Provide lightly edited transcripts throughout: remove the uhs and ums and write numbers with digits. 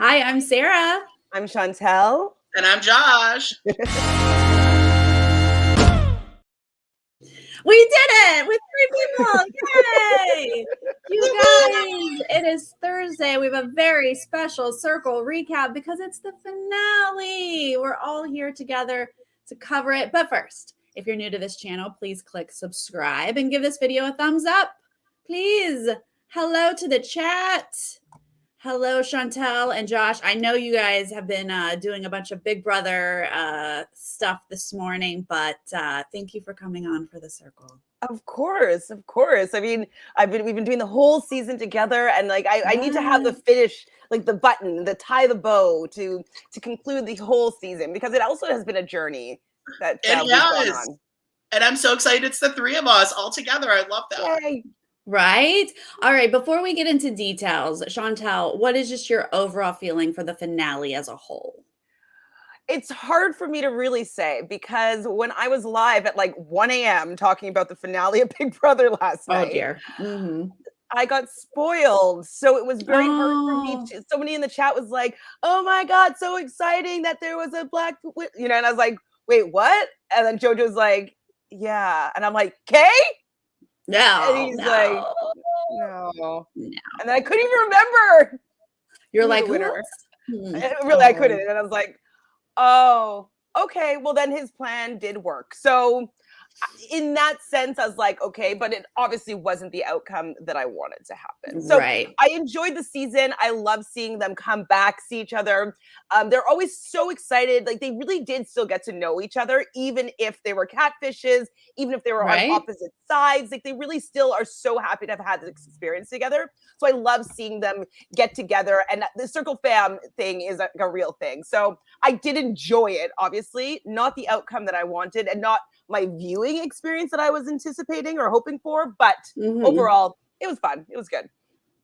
Hi, I'm Sarah. I'm Chantele. And I'm Josh. We did it with 3 people. Yay! You guys, it is Thursday. We have a very special circle recap because it's the finale. We're all here together to cover it. But first, if you're new to this channel, please click subscribe and give this video a thumbs up. Please. Hello to the chat. Hello, Chantele and Josh. I know you guys have been doing a bunch of Big Brother stuff this morning, but thank you for coming on for the circle. Of course. I mean, we've been doing the whole season together, and I need to have the finish, like the button, the tie the bow to conclude the whole season, because it also has been a journey that we've gone on. And I'm so excited it's the three of us all together. I love that. Yay. Right? All right. Before we get into details, Chantele, what is just your overall feeling for the finale as a whole? It's hard for me to really say, because when I was live at like 1 a.m. talking about the finale of Big Brother last night, dear. Mm-hmm. I got spoiled. So it was very hard for me. Somebody in the chat was like, "Oh my God, so exciting that there was a black," and I was like, "Wait, what?" And then JoJo's like, "Yeah." And I'm like, "Kay?" No. And he's like, no. And then I couldn't even remember. You're like, winner. Really, I couldn't. And I was like, oh, okay. Well, then his plan did work. So in that sense, I was like, okay, but it obviously wasn't the outcome that I wanted to happen. So I enjoyed the season. I love seeing them come back, see each other. They're always so excited. Like, they really did still get to know each other, even if they were catfishes, even if they were on opposite sides. Like, they really still are so happy to have had this experience together. So I love seeing them get together. And the Circle Fam thing is a real thing. So I did enjoy it, obviously. Not the outcome that I wanted, and not my viewing experience that I was anticipating or hoping for, but overall, it was fun. It was good.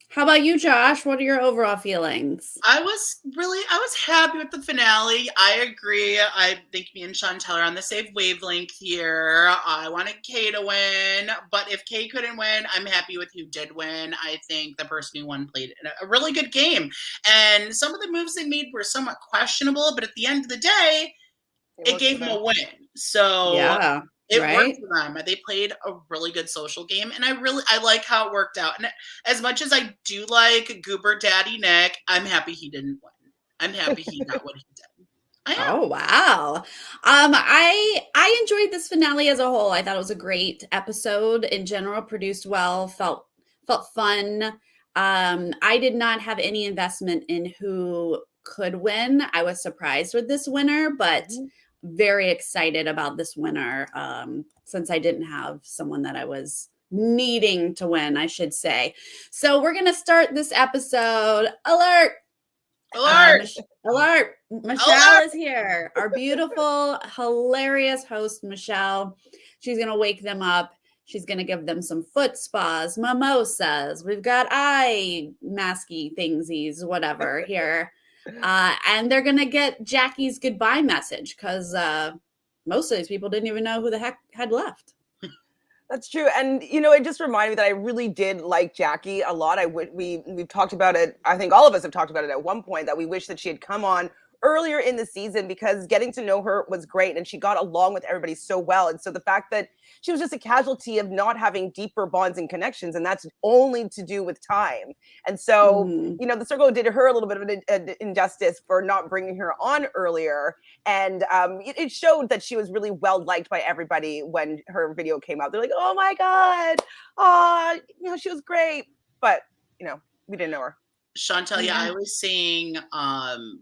How about you, Josh? What are your overall feelings? I was happy with the finale. I agree. I think me and Chantele are on the same wavelength here. I wanted Kay to win, but if Kay couldn't win, I'm happy with who did win. I think the person who won played a really good game. And some of the moves they made were somewhat questionable, but at the end of the day, it gave them a win. So it worked for them. They played a really good social game, and I like how it worked out. And as much as I do like Goober Daddy Nick, I'm happy he didn't win. I'm happy he got what he did. Oh, wow. I enjoyed this finale as a whole. I thought it was a great episode in general, produced well, felt fun. I did not have any investment in who could win. I was surprised with this winner, but very excited about this winner, since I didn't have someone that I was needing to win, I should say. So we're going to start this episode. Alert! Alert! Michelle is here. Our beautiful, hilarious host, Michelle. She's going to wake them up. She's going to give them some foot spas, mimosas. We've got eye masky thingsies, whatever here. And they're going to get Jackie's goodbye message, because most of these people didn't even know who the heck had left. That's true. And, it just reminded me that I really did like Jackie a lot. We've talked about it. I think all of us have talked about it at one point, that we wish that she had come on earlier in the season, because getting to know her was great, and she got along with everybody so well. And so the fact that she was just a casualty of not having deeper bonds and connections, and that's only to do with time. And so, the Circle did her a little bit of an injustice for not bringing her on earlier. And it showed that she was really well liked by everybody when her video came out. They're like, "Oh my God, she was great." But, we didn't know her. Chantele, I was saying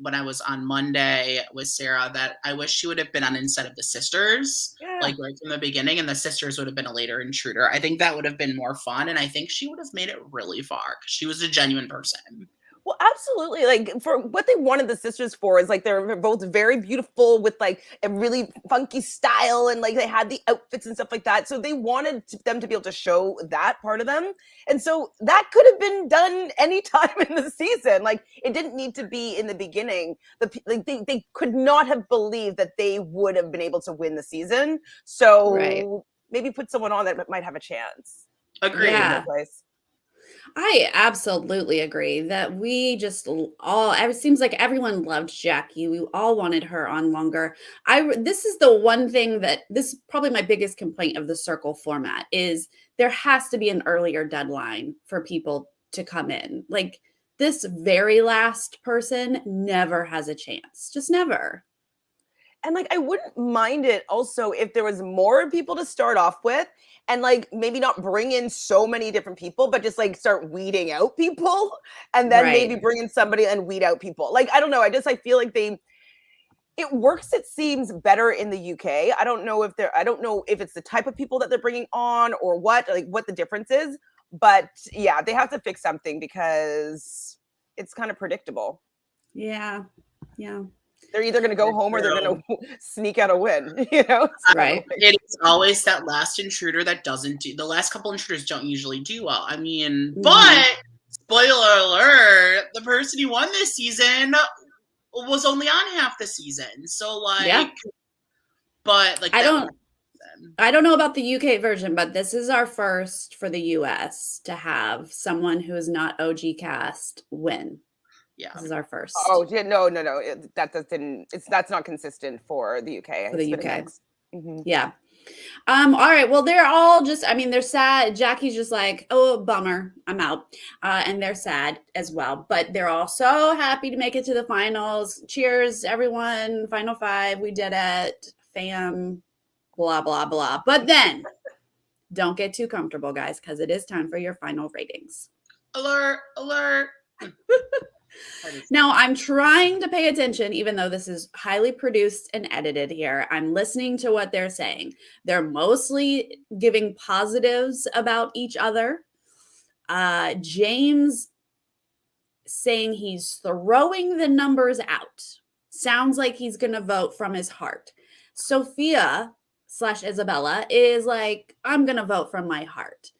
when I was on Monday with Sarah that I wish she would have been on instead of the sisters, like right from the beginning, and the sisters would have been a later intruder. I think that would have been more fun, and I think she would have made it really far, because she was a genuine person. Well, absolutely. Like, for what they wanted the sisters for is, like, they're both very beautiful with like a really funky style, and like they had the outfits and stuff like that. So they wanted them to be able to show that part of them. And so that could have been done anytime in the season. Like, it didn't need to be in the beginning. They could not have believed that they would have been able to win the season. So maybe put someone on that might have a chance. Agreed. Yeah. I absolutely agree that we just it seems like everyone loved Jackie. We all wanted her on longer. This is the one thing this is probably my biggest complaint of the circle format is there has to be an earlier deadline for people to come in. Like this very last person never has a chance. Just never. And like I wouldn't mind it also if there was more people to start off with and like maybe not bring in so many different people, but just like start weeding out people and then maybe Right. bring in somebody and weed out people. Like I don't know. I feel like it works, it seems, better in the UK. I don't know if it's the type of people that they're bringing on or what the difference is. But yeah, they have to fix something because it's kind of predictable. Yeah. Yeah. They're either going to go home or they're going to sneak out a win, So, Right. It's always that last intruder that doesn't do. The last couple intruders don't usually do well. I mean, Mhm. but spoiler alert: the person who won this season was only on half the season. So like, Yeah. but like I don't know about the UK version, but this is our first for the US to have someone who is not OG cast win. Yeah. This is our first. Oh, yeah, no. That's not consistent for the UK. For the It's been a UK. mix. Mhm. Yeah. All right. Well, they're all they're sad. Jackie's just like, oh, bummer, I'm out. And they're sad as well. But they're all so happy to make it to the finals. Cheers, everyone. Final 5. We did it. Fam. Blah, blah, blah. But then don't get too comfortable, guys, because it is time for your final ratings. Alert, alert. Now, I'm trying to pay attention, even though this is highly produced and edited here. I'm listening to what they're saying. They're mostly giving positives about each other. James saying he's throwing the numbers out. Sounds like he's going to vote from his heart. Sophia / Isabella is like, I'm going to vote from my heart.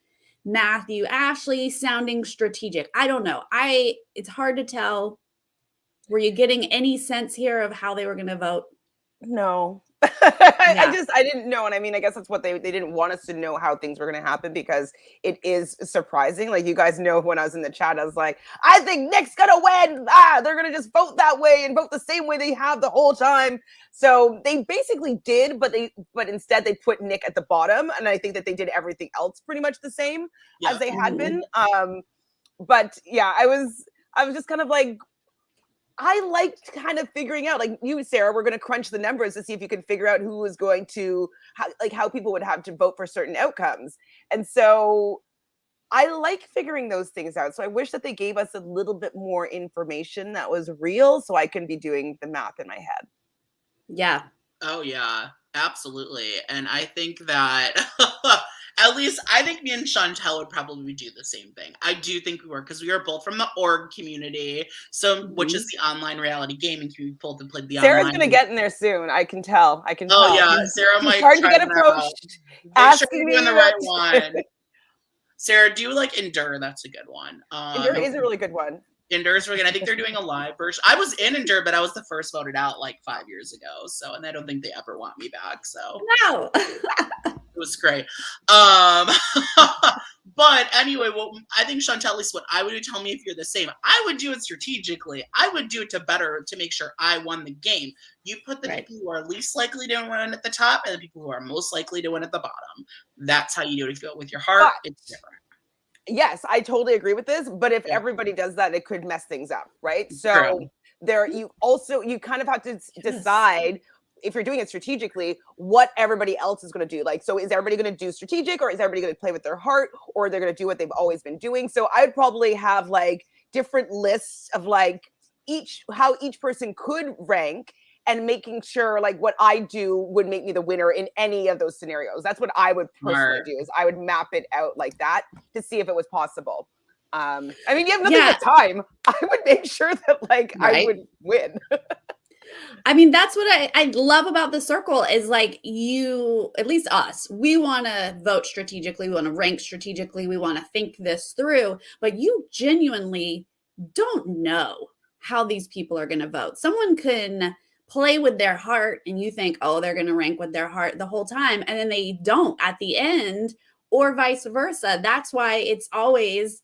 Matthew, Ashley sounding strategic. I don't know. It's hard to tell. Were you getting any sense here of how they were going to vote? No. Yeah. I didn't know. And I mean, I guess that's what they didn't want us to know how things were going to happen because it is surprising. Like you guys know when I was in the chat, I was like, I think Nick's going to win. They're going to just vote that way and vote the same way they have the whole time. So they basically did, but instead they put Nick at the bottom. And I think that they did everything else pretty much the same as they had been. But yeah, I was just kind of like, I liked kind of figuring out, like you, Sarah, we're going to crunch the numbers to see if you can figure out who was going to, how people would have to vote for certain outcomes. And so I like figuring those things out. So I wish that they gave us a little bit more information that was real so I can be doing the math in my head. Yeah. Oh, yeah, absolutely. And I think that at least I think me and Chantele would probably do the same thing. I do think we were, because we are both from the org community, which is the online reality gaming community. We both played the Sarah's online. Gonna get in there soon. I can tell. Oh yeah, Sarah might. Hard to get approached. Make sure you're doing the right one. Sarah, do like Endure. That's a good one. Endure is a really good one. Endure's really good. I think they're doing a live version. I was in Endure, but I was the first voted out like 5 years ago. So, and I don't think they ever want me back. So no, it was great. But anyway, I think Chantele, what I would do, tell me if you're the same. I would do it strategically. I would do it to make sure I won the game. You put the people who are least likely to win at the top and the people who are most likely to win at the bottom. That's how you do it. If you do it with your heart, it's different. Yes, I totally agree with this, but if everybody does that, it could mess things up, right? So you kind of have to decide if you're doing it strategically, what everybody else is going to do. Like, so is everybody going to do strategic, or is everybody going to play with their heart, or they're going to do what they've always been doing? So I'd probably have like different lists of like how each person could rank, and making sure like what I do would make me the winner in any of those scenarios. That's what I would personally do, is I would map it out like that to see if it was possible. I mean, you have nothing but time. I would make sure that like I would win. I mean, that's what I love about the circle is like at least us, we want to vote strategically. We want to rank strategically. We want to think this through, but you genuinely don't know how these people are going to vote. Someone can play with their heart and you think, oh, they're going to rank with their heart the whole time. And then they don't at the end, or vice versa. That's why it's always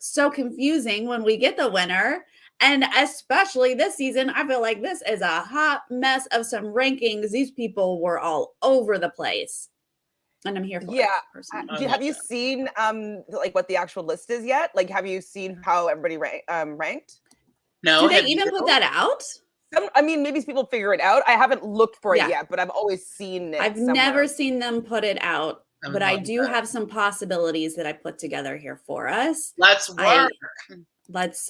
so confusing when we get the winner. And especially this season, I feel like this is a hot mess of some rankings. These people were all over the place. And I'm here for it, personally. Have you seen like what the actual list is yet? Like, have you seen how everybody ranked? No. Do they even put that out? I mean, maybe people figure it out. I haven't looked for it yet, but I've always seen it. I've never seen them put it out, but I do have some possibilities that I put together here for us. Let's work.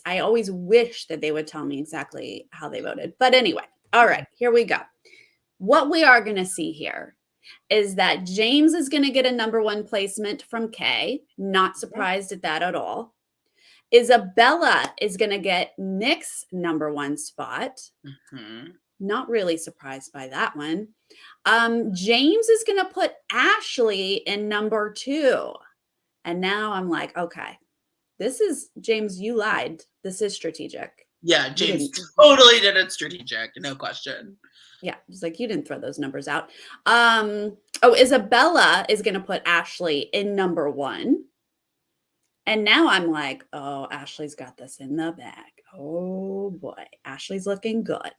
I always wish that they would tell me exactly how they voted. But anyway, all right, here we go. What we are going to see here is that James is going to get a number 1 placement from Kay. Not surprised at that at all. Isabella is going to get Nick's number 1 spot. Not really surprised by that one. James is going to put Ashley in number 2. And now I'm like, okay, this is, James, you lied. This is strategic. Yeah, James totally did it strategic. No question. Yeah, it's like, you didn't throw those numbers out. Isabella is going to put Ashley in number 1. And now I'm like, oh, Ashley's got this in the bag. Oh boy, Ashley's looking good.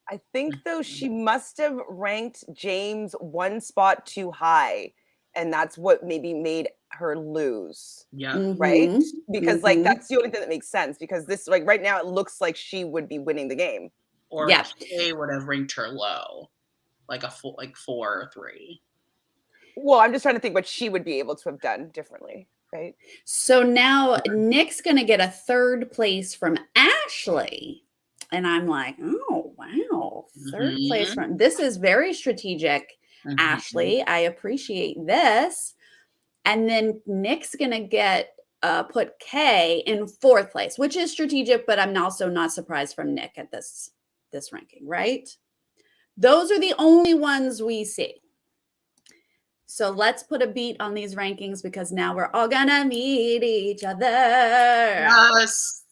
I think though she must have ranked James 1 spot too high, and that's what maybe made her lose. Yeah. Right? Because like that's the only thing that makes sense, because this, like, right now it looks like she would be winning the game. Or Kay would have ranked her low, like a 4 or 3. Well, I'm just trying to think what she would be able to have done differently. Right. So now Nick's going to get a 3rd place from Ashley. And I'm like, oh, wow. 3rd place from, this is very strategic, Ashley. I appreciate this. And then Nick's going to get, put Kay in 4th place, which is strategic, but I'm also not surprised from Nick at this ranking, right? Those are the only ones we see. So let's put a beat on these rankings, because now we're all gonna meet each other. Yes.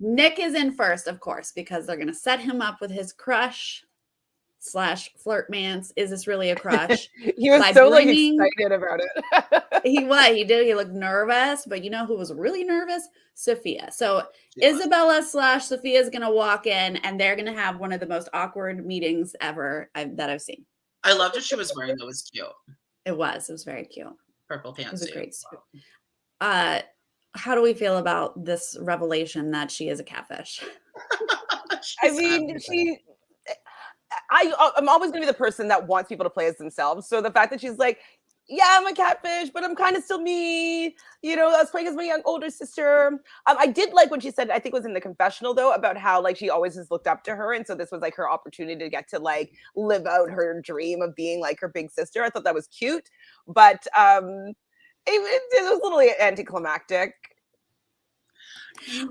Nick is in first, of course, because they're gonna set him up with his crush / flirt mans. Is this really a crush? He was so excited about it. He did. He looked nervous, but you know who was really nervous? Sophia. So Isabella / Sophia is gonna walk in, and they're gonna have one of the most awkward meetings ever that I've seen. I loved what she was wearing. That was cute. It was very cute. Purple pants. It was a great suit. How do we feel about this revelation that she is a catfish? I mean, I'm always going to be the person that wants people to play as themselves. So the fact that she's like, yeah, I'm a catfish, but I'm kind of still me. You know, I was playing as my young older sister. I did like when she said, I think it was in the confessional though, about how like she always has looked up to her. And so this was like her opportunity to get to like live out her dream of being like her big sister. I thought that was cute, but it was a little anticlimactic.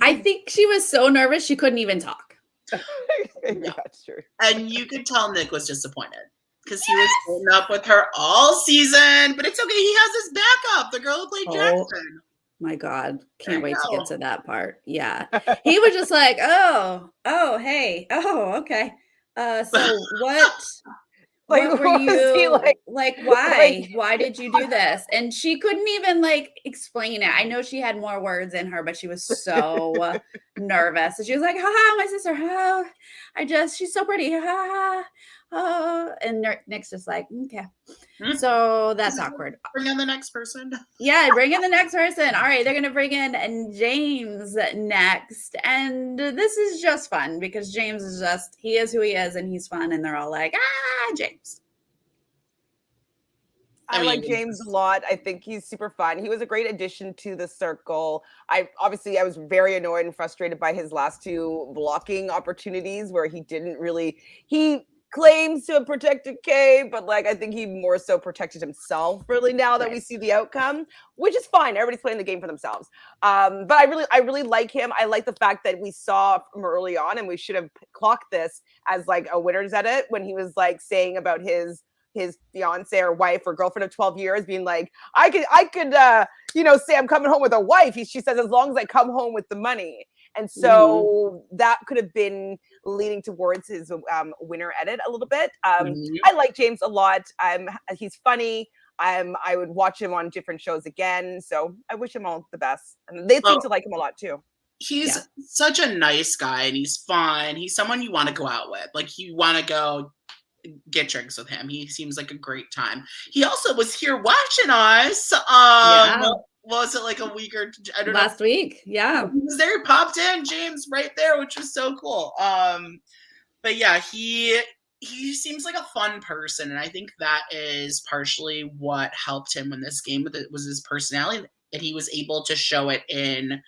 I think she was so nervous she couldn't even talk. Yeah, that's true. And you could tell Nick was disappointed, because he was putting up with her all season, but it's okay. He has his backup, the girl who played Jackson. My God. Can't wait to get to that part. Yeah. He was just like, oh, hey. Oh, okay. So what were you like, why? Why did you do this? And she couldn't even like explain it. I know she had more words in her, but she was so nervous. And she was like, ha, my sister, ha. She's so pretty. Ha. Oh, and Nick's just like, okay. So that's awkward. Bring in the next person. Yeah, bring in the next person. All right, they're going to bring in James next. And this is just fun, because James is he is who he is, and he's fun. And they're all like, James. I like James a lot. I think he's super fun. He was a great addition to the circle. I was very annoyed and frustrated by his last 2 blocking opportunities, where he claims to have protected Kay, but like I think he more so protected himself really now that we see the outcome, which is fine. Everybody's playing the game for themselves. But I really like him. I like the fact that we saw from early on, and we should have clocked this as like a winner's edit, when he was like saying about his fiance or wife or girlfriend of 12 years being like, I could say I'm coming home with a wife. She says, as long as I come home with the money. And so that could have been leading towards his winner edit a little bit. I like James a lot. He's funny. I would watch him on different shows again. So I wish him all the best. And they seem to like him a lot too. He's such a nice guy and he's fun. He's someone you want to go out with. Like you want to go get drinks with him. He seems like a great time. He also was here watching us. Was it like a week or I don't know. Last week. Yeah. He was there, he popped in, James right there, which was so cool. But yeah, he seems like a fun person, and I think that is partially what helped him win this game. Was his personality, and he was able to show it in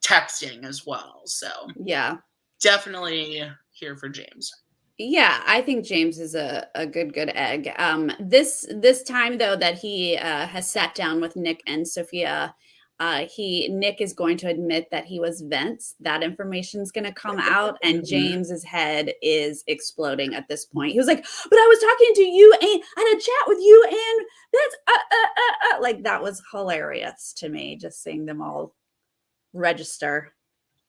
texting as well. So yeah, definitely here for James. Yeah, I think James is a good egg. This time though that he has sat down with Nick and Sophia, Nick is going to admit that he was Vince. That information is going to come out, and James's head is exploding at this point. He was like, "But I was talking to you, and I had a chat with you, and that's like that was hilarious to me. Just seeing them all register."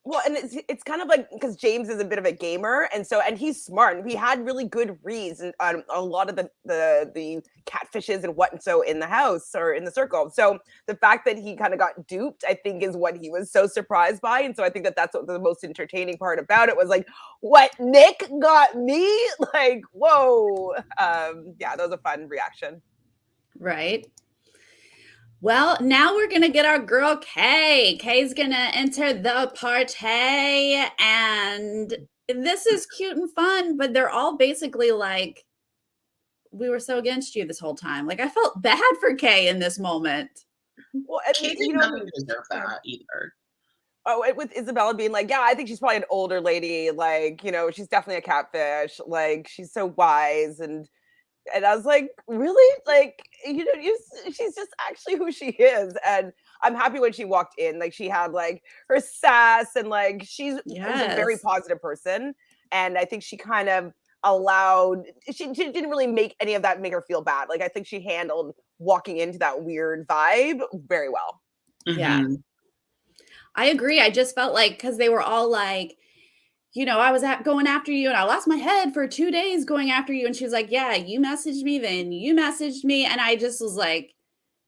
Well, and it's kind of like because James is a bit of a gamer, and he's smart, and he had really good reads on a lot of the catfishes and so in the house or in the circle. So the fact that he kind of got duped, I think, is what he was so surprised by, and so I think that's what the most entertaining part about it was. Like, what, Nick got me? Like, whoa! Yeah, that was a fun reaction. Right. Well, now we're going to get our girl Kay. Kay's going to enter the party, and this is cute and fun, but they're all basically like, we were so against you this whole time. Like, I felt bad for Kay in this moment. Well, and Kay didn't deserve that either. Oh, with Isabella being like, yeah, I think she's probably an older lady. Like, she's definitely a catfish. Like, she's so wise and I was like, really? Like, she's just actually who she is. And I'm happy when she walked in. Like, she had like her sass and like she's a very positive person. And I think she kind of she didn't really make any of that make her feel bad. Like, I think she handled walking into that weird vibe very well. Yeah. I agree. I just felt like, because they were all like, I was going after you and I lost my head for 2 days going after you. And she was like, yeah, you messaged me, then you messaged me. And I just was like,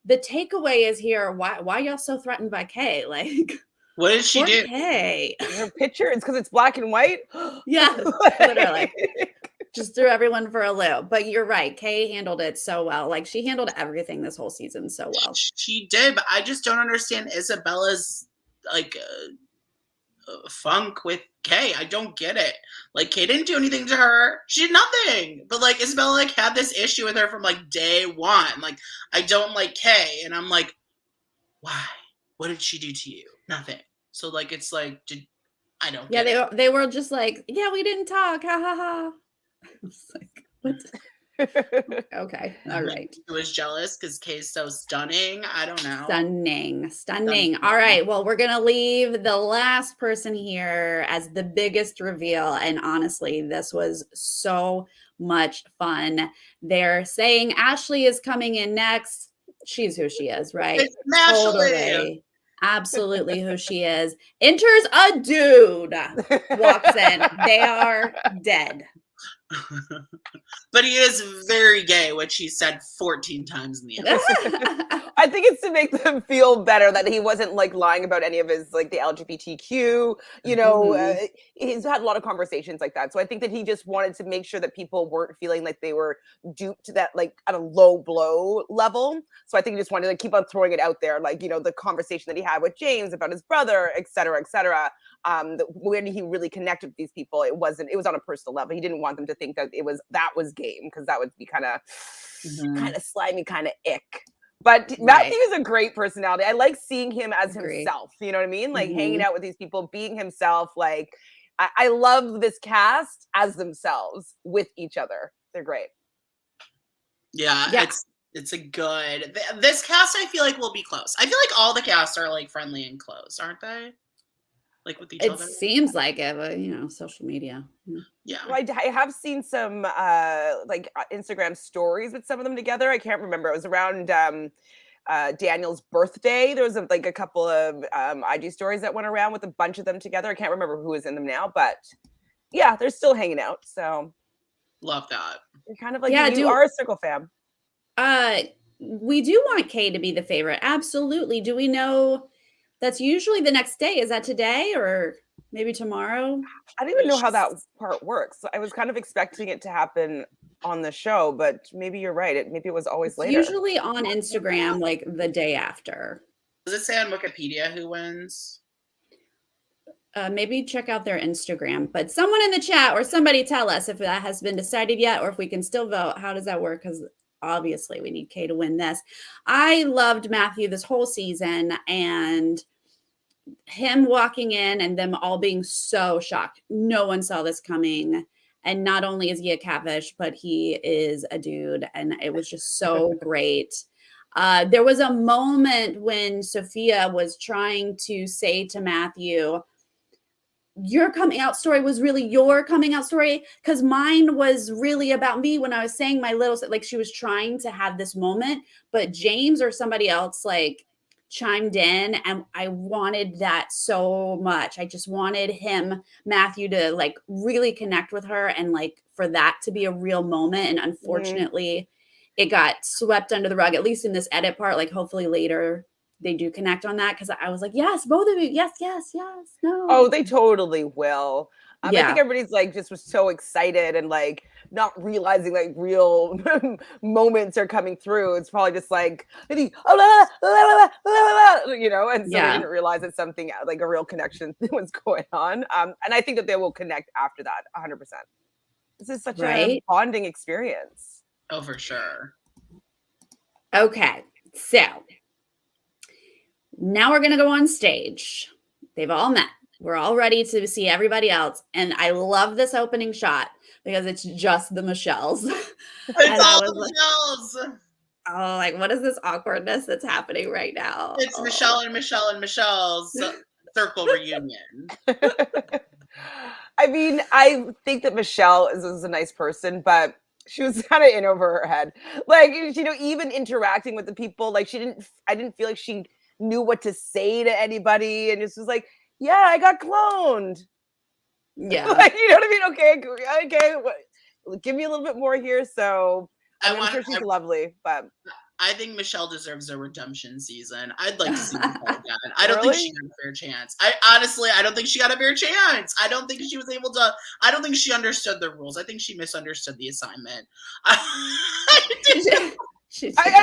the takeaway is here. Why y'all so threatened by Kay? Like, what did she do? Kay. Her picture, it's because it's black and white. Yeah, literally. Just threw everyone for a loop. But you're right. Kay handled it so well. Like, she handled everything this whole season so well. She did, but I just don't understand Isabella's like funk with Kay. I don't get it. Like, Kay didn't do anything to her. She did nothing. But like Isabella like had this issue with her from like day one. Like, I don't like Kay, and I'm like, why? What did she do to you? Nothing. So like, it's like, I don't. Yeah, they were just like, yeah, we didn't talk. Ha ha ha. It's like, what? Okay, all right. I was jealous because Kay's so stunning. I don't know. Stunning. All right, well, we're gonna leave the last person here as the biggest reveal, and honestly, this was so much fun. They're saying Ashley is coming in next. She's who she is, right? It's Ashley. Absolutely who she is. Enters a dude, walks in. They are dead. But he is very gay, which he said 14 times in the episode. I think it's to make them feel better that he wasn't like lying about any of his like the LGBTQ, he's had a lot of conversations like that. So I think that he just wanted to make sure that people weren't feeling like they were duped to that like at a low blow level. So I think he just wanted to keep on throwing it out there. Like, the conversation that he had with James about his brother, et cetera, et cetera. When he really connected with these people, it was on a personal level. He didn't want them to think that that was game, because that would be kind of slimy, kind of ick. But right. Matthew is a great personality. I like seeing him as himself. You know what I mean? Like hanging out with these people, being himself. Like I love this cast as themselves with each other. They're great. Yeah. It's a good. This cast, I feel like, will be close. I feel like all the casts are like friendly and close, aren't they? Like with each other. It seems like it, but social media. Yeah. Well, I have seen some like Instagram stories with some of them together. I can't remember. It was around Daniel's birthday. There was a couple of IG stories that went around with a bunch of them together. I can't remember who was in them now, but yeah, they're still hanging out. So love that. You're kind of like you are a Circle fam. we do want Kay to be the favorite. Absolutely. Do we know that's usually the next day? Is that today or maybe tomorrow? I don't even know how that part works. I was kind of expecting it to happen on the show, but maybe you're right. Maybe it was always later. Usually on Instagram, like the day after. Does it say on Wikipedia who wins? Maybe check out their Instagram, but someone in the chat or somebody tell us if that has been decided yet or if we can still vote. How does that work? Because obviously we need Kay to win this. I loved Matthew this whole season, and him walking in and them all being so shocked. No one saw this coming. And not only is he a catfish, but he is a dude. And it was just so great. There was a moment when Sophia was trying to say to Matthew, your coming out story was really your coming out story, because mine was really about me when I was saying my little, like she was trying to have this moment, but James or somebody else like chimed in, and I wanted that so much. I just wanted him, Matthew, to like really connect with her and like for that to be a real moment. And unfortunately, it got swept under the rug, at least in this edit part. Like hopefully later they do connect on that, because I was like, yes, both of you, yes, no. Oh, they totally will. Yeah. I think everybody's like just was so excited and like not realizing like real moments are coming through. It's probably just like, you know, and so they didn't realize that something like a real connection was going on. And I think that they will connect after that 100%. This is such a bonding experience. Oh, for sure. Okay, so now we're going to go on stage. They've all met. We're all ready to see everybody else. And I love this opening shot because it's just the Michelles. It's all the Michelles. Oh, like what is this awkwardness that's happening right now? It's Michelle and Michelle's circle reunion. I mean, I think that Michelle is a nice person, but she was kind of in over her head. Like, you know, even interacting with the people, like I didn't feel like she knew what to say to anybody, and just was like, yeah, I got cloned. Yeah. Like, you know what I mean? Okay. Give me a little bit more here. So I'm sure she's lovely, but I think Michelle deserves a redemption season. I'd like to see Michelle again. I don't think she got a fair chance. I don't think she got a fair chance. I don't think she was able to. I don't think she understood the rules. I think she misunderstood the assignment. I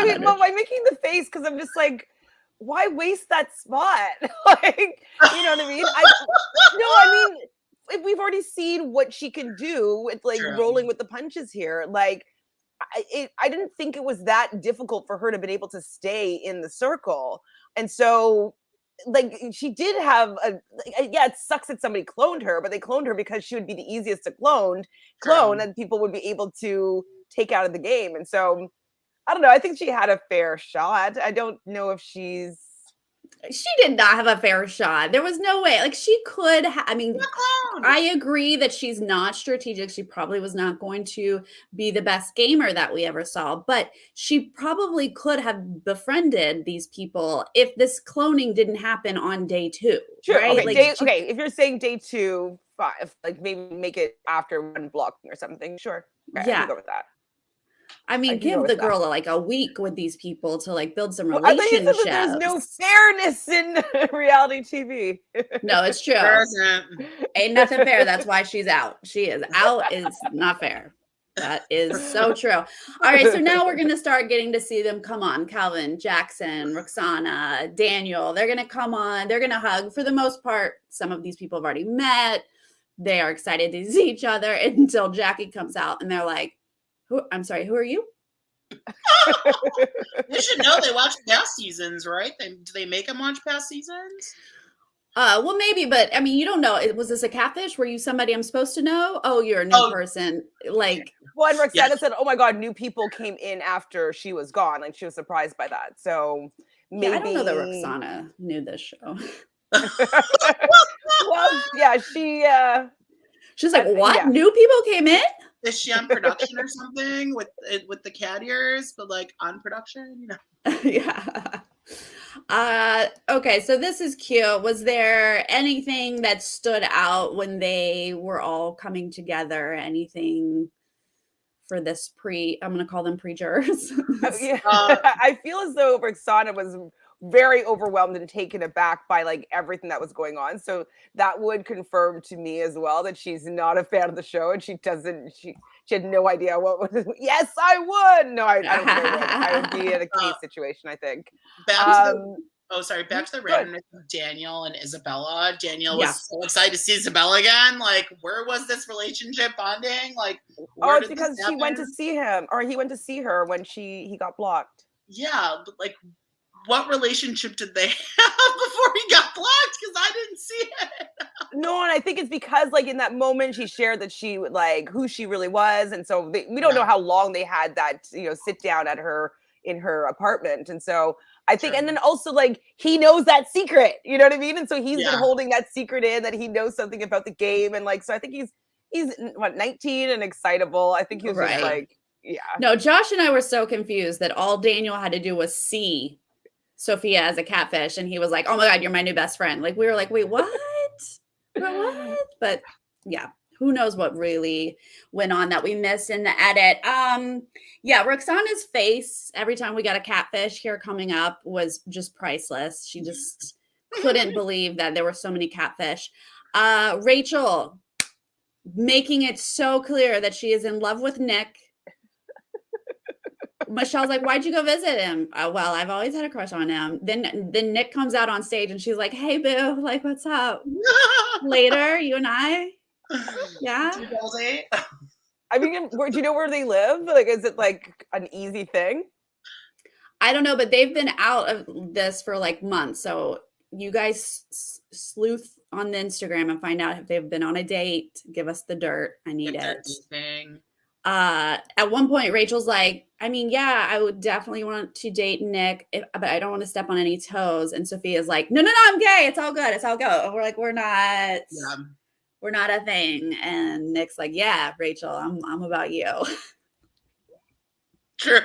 mean, well, by making the face, because I'm just like, why waste that spot? Like, you know what I mean? I mean, if we've already seen what she can do with like rolling with the punches here, like I didn't think it was that difficult for her to be able to stay in the circle. And so like she did have it sucks that somebody cloned her, but they cloned her because she would be the easiest to clone and people would be able to take out of the game. And so I don't know. I think she had a fair shot. I don't know if she did not have a fair shot. There was no way. Like she could. I mean, I agree that she's not strategic. She probably was not going to be the best gamer that we ever saw, but she probably could have befriended these people if this cloning didn't happen on day 2. Sure. Right? Okay. Okay. If you're saying day 2, 5, like maybe make it after one blocking or something. Sure. Okay, I can go with that. I mean, give the girl like a week with these people to like build some relationships. There's no fairness in reality TV. No, it's true. Ain't nothing fair. That's why she's out. She is out. Is not fair. That is so true. All right, so now we're going to start getting to see them come on. Calvin, Jackson, Roxana, Daniel. They're going to come on. They're going to hug. For the most part, some of these people have already met. They are excited to see each other until Jackie comes out and they're like, I'm sorry, who are you? They should know they watch past seasons, right? Do they make them watch past seasons? Well, maybe, but I mean, you don't know. Was this a catfish? Were you somebody I'm supposed to know? Oh, you're a new person. Like, well, and Roxana said, "Oh my God, new people came in after she was gone. Like, she was surprised by that." So maybe I don't know that Roxana knew this show. Well, yeah, she's like, "What? Yeah. New people came in?" Is she on production or something with the cat ears, but like on production, you know? Yeah. Okay, so this is cute. Was there anything that stood out when they were all coming together? Anything for this I'm going to call them pre-jurors. Yeah. I feel as though Roxana was very overwhelmed and taken aback by like everything that was going on. So that would confirm to me as well that she's not a fan of the show and she had no idea what was. Yes, I would. No, I don't think I would. I would be in a case situation, I think. Back to the good. randomness of Daniel and Isabella. Daniel was so excited to see Isabella again. Like, where was this relationship bonding? Like, it's because she went to see him, or he went to see her when he got blocked. Yeah, but like, what relationship did they have before he got blocked? Because I didn't see it. No, and I think it's because like in that moment she shared that she like who she really was, and so we don't know how long they had that sit down in her apartment, and so I think, and then also like he knows that secret, you know what I mean, and so he's been holding that secret in that he knows something about the game, and like so I think he's what 19 and excitable. I think he was just like No, Josh and I were so confused that all Daniel had to do was see Sophia as a catfish, and he was like, "Oh my God, you're my new best friend." Like we were like, "Wait, what? What?" But yeah, who knows what really went on that we missed in the edit. Roxana's face every time we got a catfish here coming up was just priceless. She just couldn't believe that there were so many catfish. Rachel making it so clear that she is in love with Nick. Michelle's like, "Why'd you go visit him?" Well, I've always had a crush on him. Then Nick comes out on stage and she's like, "Hey, boo, like, what's up? Later, you and I." Yeah. I mean, do you know where they live? Like, is it like an easy thing? I don't know, but they've been out of this for like months. So you guys sleuth on the Instagram and find out if they've been on a date. Give us the dirt. I need it. At one point Rachel's like, I mean, yeah, I would definitely want to date Nick, but I don't want to step on any toes. And Sophia's like, no, I'm gay, it's all good, it's all good. And we're like, we're not a thing. And Nick's like, yeah, Rachel, I'm about you. True.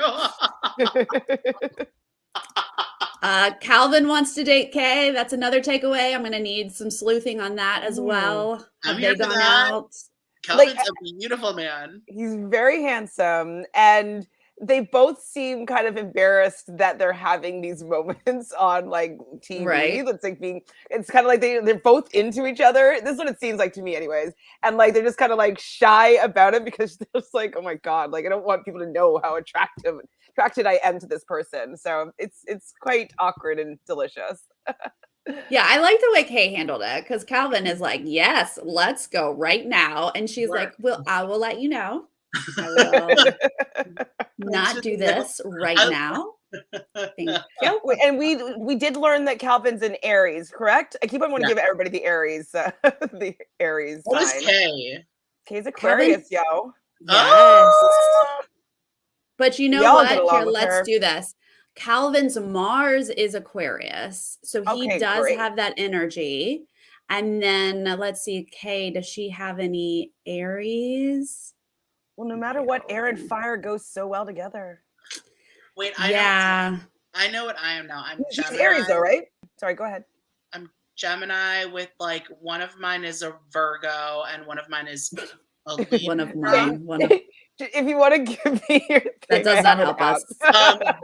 Calvin wants to date Kay. That's another takeaway. I'm gonna need some sleuthing on that as well. Have they gone out? Calvin's a beautiful man. He's very handsome, and they both seem kind of embarrassed that they're having these moments on like TV. Right. It's kind of like they're both into each other. This is what it seems like to me anyways. And like, they're just kind of like shy about it because they're just like, oh my God, like I don't want people to know how attracted I am to this person. So it's quite awkward and delicious. Yeah, I like the way Kay handled it because Calvin is like, yes, let's go right now. And she's like, well, I will let you know. I will not do this right now. Thank you. And we did learn that Calvin's an Aries, correct? I keep on wanting to give everybody the Aries What is sign. Kay? Kay's Aquarius, yo. Yes. Oh! But you know what? Here, let's do this. Calvin's Mars is Aquarius. So he does have that energy. And then let's see, Kay, does she have any Aries? Well, no matter what, air and fire go so well together. Wait, I know what I am now. I'm Gemini. She's Aries though, right? Sorry, go ahead. I'm Gemini with like one of mine is a Virgo and one of mine is a Libra. One of mine. If you want to give me your thing, that does not help us.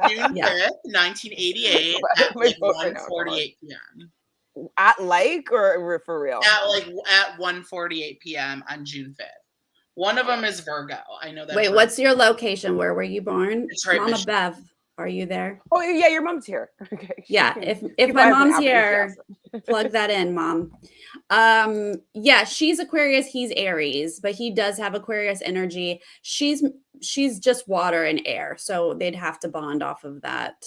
June 5th, 1988 at like 1:48 p.m. At like or for real? At 1:48 p.m. on June 5th. One of them is Virgo. I know that. Wait, what's your location? Where were you born? It's right, Mama Bev, are you there? Oh yeah, your mom's here. Okay. Yeah, if my mom's here, plug that in, Mom. Yeah, she's Aquarius, he's Aries, but he does have Aquarius energy. She's just water and air, so they'd have to bond off of that.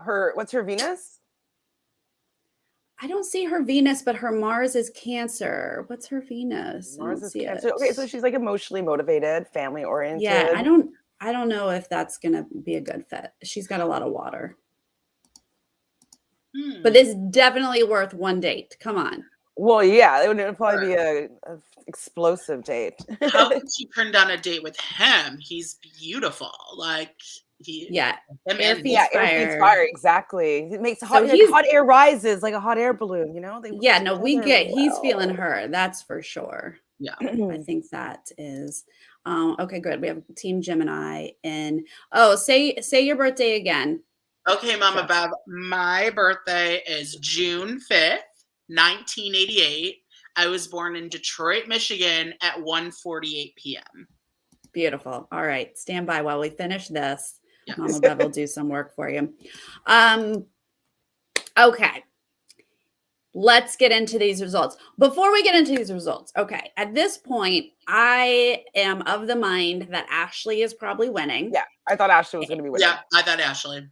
What's her Venus? I don't see her Venus, but her Mars is Cancer. What's her Venus? Mars is Cancer. Okay, so she's like emotionally motivated, family oriented. Yeah, I don't know if that's gonna be a good fit. She's got a lot of water. But this is definitely worth one date. Come on. Well, yeah, it would probably be a explosive date. How could she turn down a date with him? He's beautiful. Like air feeds fire. Exactly. It makes hot air rises like a hot air balloon. You know. We get. He's feeling her. That's for sure. Yeah, I think that is. Okay, good. We have Team Gemini in. Oh, say your birthday again. Okay, Mama Josh. Bev, my birthday is June 5th, 1988. I was born in Detroit, Michigan at 1:48 p.m. Beautiful. All right, stand by while we finish this. Yes. Mama Bev will do some work for you. Okay. Let's get into these results. Before we get into these results, okay, at this point, I am of the mind that Ashley is probably winning. Yeah, I thought Ashley was going to be winning. Yeah, I thought Ashley.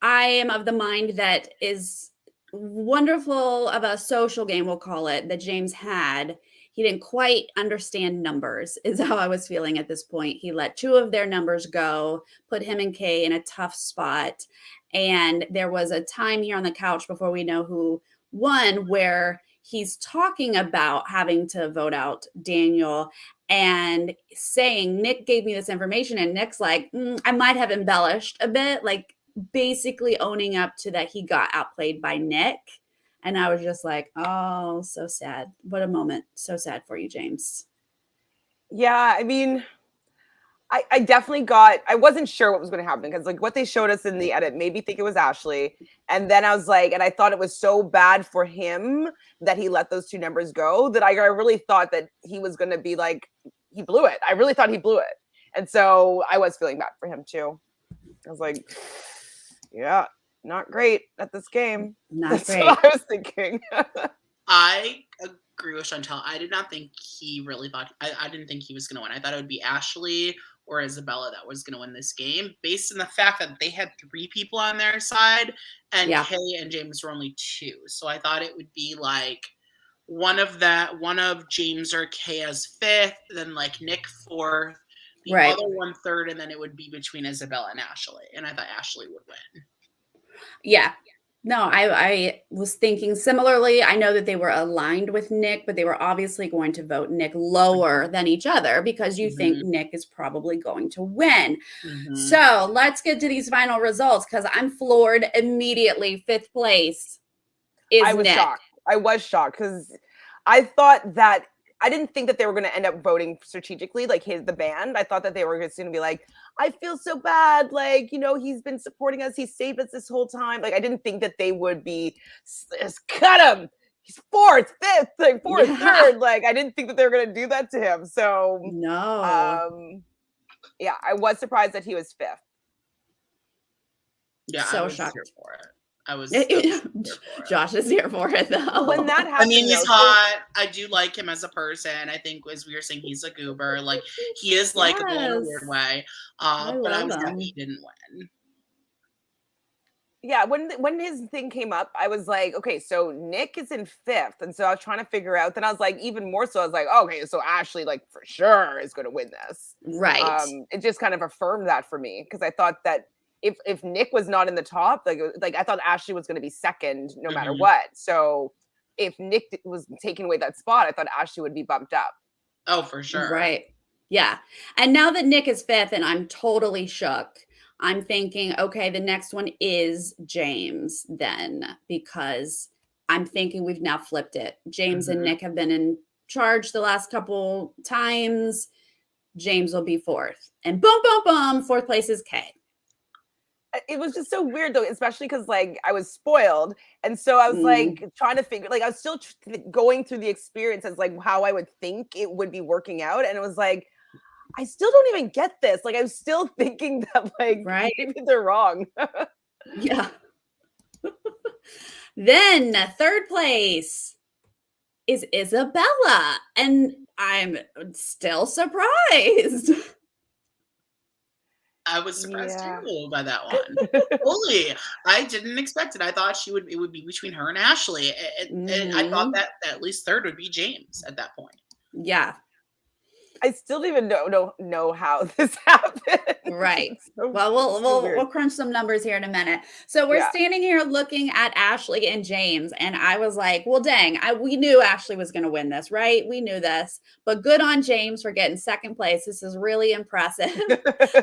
I am of the mind that is wonderful of a social game, we'll call it, that James had. He didn't quite understand numbers, is how I was feeling at this point. He let two of their numbers go, put him and Kay in a tough spot. And there was a time here on the couch before we know who won where he's talking about having to vote out Daniel and saying, Nick gave me this information. And Nick's like, I might have embellished a bit, like basically owning up to that he got outplayed by Nick. And I was just like, oh, so sad. What a moment. So sad for you, James. Yeah, I mean, I definitely I wasn't sure what was going to happen because like what they showed us in the edit made me think it was Ashley. And then I was like, and I thought it was so bad for him that he let those two numbers go that I really thought that he was going to be like, he blew it. I really thought he blew it. And so I was feeling bad for him too. I was like, yeah, not great at this game. That's great. What I was thinking. I agree with Chantele. I did not think he really thought, I didn't think he was going to win. I thought it would be Ashley or Isabella that was going to win this game based on the fact that they had three people on their side and Kay and James were only two. So I thought it would be like one of James or Kay as fifth, then like Nick fourth, the other one third, and then it would be between Isabella and Ashley. And I thought Ashley would win. Yeah. No, I was thinking similarly. I know that they were aligned with Nick, but they were obviously going to vote Nick lower than each other because you think Nick is probably going to win. So let's get to these final results because I'm floored immediately. Fifth place is Nick. Shocked. I was shocked because I thought that I didn't think that they were going to end up voting strategically, like the band. I thought that they were just going to be like, I feel so bad. Like, you know, he's been supporting us. He saved us this whole time. Like, I didn't think that they would be, cut him. He's fourth, fifth, like fourth, third. Like, I didn't think that they were going to do that to him. So, yeah, I was surprised that he was fifth. Yeah, so I was shocked here for it. I was Josh is here for it though. When that happened, I mean, he's hot. I do like him as a person. I think as we were saying, he's a goober. Like he is likable in a weird way. But I was happy he didn't win. Yeah, when his thing came up, I was like, okay, so Nick is in fifth, and so I was trying to figure out. Then I was like, even more so, I was like, okay, so Ashley, like for sure, is going to win this. Right. It just kind of affirmed that for me because I thought that if Nick was not in the top, like I thought Ashley was going to be second no matter what. So if Nick was taking away that spot, I thought Ashley would be bumped up. Oh, for sure. Right. Yeah. And now that Nick is fifth and I'm totally shook, I'm thinking, okay, the next one is James then, because I'm thinking we've now flipped it. James and Nick have been in charge the last couple times. James will be fourth. And boom, boom, boom, fourth place is Kay. It was just so weird though, especially because like I was spoiled. And so I was like trying to figure, like I was still going through the experience as like how I would think it would be working out. And it was like, I still don't even get this. Like I'm still thinking that like maybe they're wrong. Yeah. Then third place is Isabella. And I'm still surprised. I was surprised too by that one. Fully, I didn't expect it. I thought it would be between her and Ashley, and I thought that at least third would be James at that point. Yeah, I still don't even know how this happened. Right. Well, we'll crunch some numbers here in a minute. So we're standing here looking at Ashley and James, and I was like, well, dang, we knew Ashley was going to win this, right? We knew this, but good on James for getting second place. This is really impressive.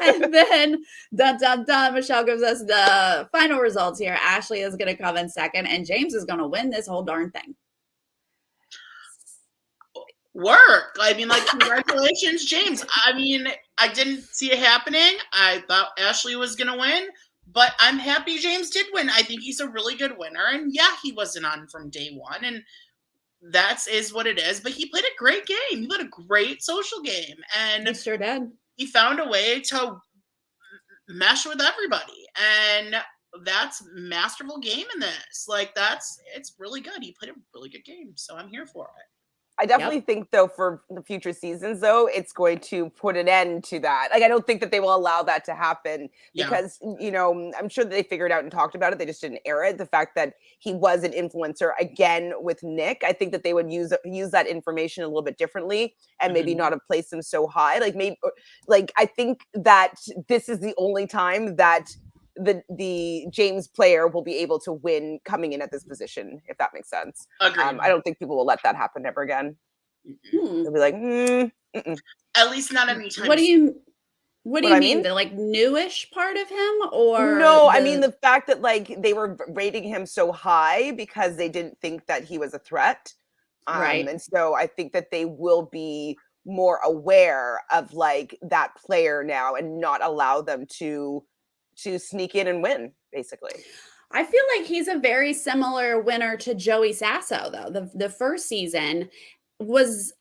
And then, dun, dun, dun, Michelle gives us the final results here. Ashley is going to come in second, and James is going to win this whole darn thing. work. I mean, like, congratulations, James. I mean, I didn't see it happening. I thought Ashley was going to win, but I'm happy James did win. I think he's a really good winner. And yeah, he wasn't on from day one. And that is what it is. But he played a great game. He played a great social game. And He sure did. he found a way to mesh with everybody. And that's masterful game in this. Like, it's really good. He played a really good game. So I'm here for it. I definitely think, though, for the future seasons, though, it's going to put an end to that. Like, I don't think that they will allow that to happen because, you know, I'm sure that they figured out and talked about it. They just didn't air it. The fact that he was an influencer again with Nick, I think that they would use that information a little bit differently and maybe not have placed him so high. Like, I think that this is the only time that the James player will be able to win coming in at this position, if that makes sense. Agreed. I don't think people will let that happen ever again. They'll be like, at least not anytime. What do you mean? The like newish part of him, or no? I mean the fact that like they were rating him so high because they didn't think that he was a threat, right? And so I think that they will be more aware of like that player now and not allow them to sneak in and win, basically. I feel like he's a very similar winner to Joey Sasso, though. The first season was,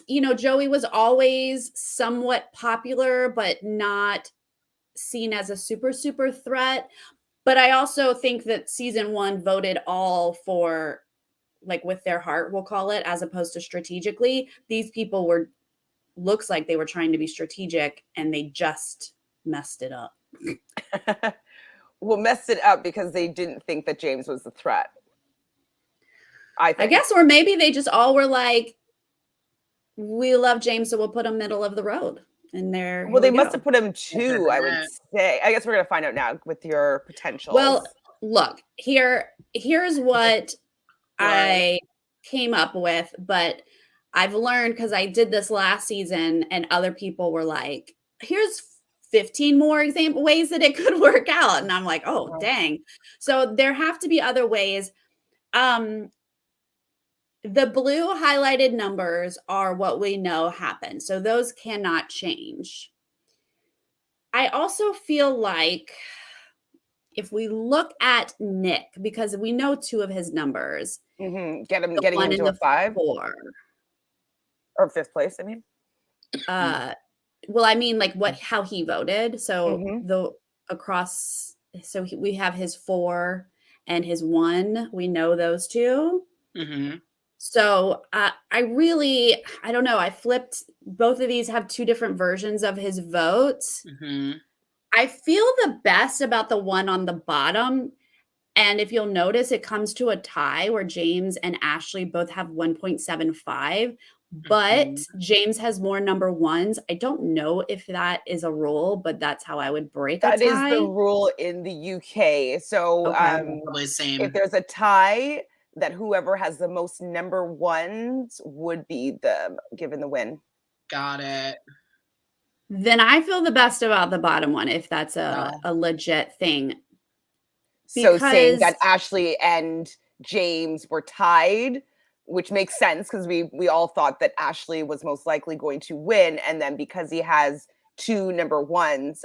you know, Joey was always somewhat popular, but not seen as a super threat. But I also think that season 1 voted all for, like, with their heart, we'll call it, as opposed to strategically. These people looks like they were trying to be strategic and they just messed it up. Well, messed it up because they didn't think that James was a threat. I guess, or maybe they just all were like, we love James, so we'll put him middle of the road. And there, well, they must have put him 2, I would say. I guess we're gonna find out now with your potential. Well, look, here's what I came up with, but I've learned because I did this last season, and other people were like, here's 15 more ways that it could work out. And I'm like, oh, dang. So there have to be other ways. The blue highlighted numbers are what we know happened. So those cannot change. I also feel like if we look at Nick, because we know 2 of his numbers. Getting him to a 5. 4. Or 5th place, I mean. Well, I mean, like how he voted. So we have his 4 and his 1. We know those 2. So I don't know. I flipped. Both of these have 2 different versions of his votes. I feel the best about the one on the bottom. And if you'll notice, it comes to a tie where James and Ashley both have 1.75. But James has more number 1s. I don't know if that is a rule, but that's how I would break a tie. That is the rule in the UK. So if there's a tie, that whoever has the most number 1s would be given the win. Got it. Then I feel the best about the bottom one, if that's a legit thing. So saying that Ashley and James were tied, which makes sense because we all thought that Ashley was most likely going to win. And then because he has 2 number 1s,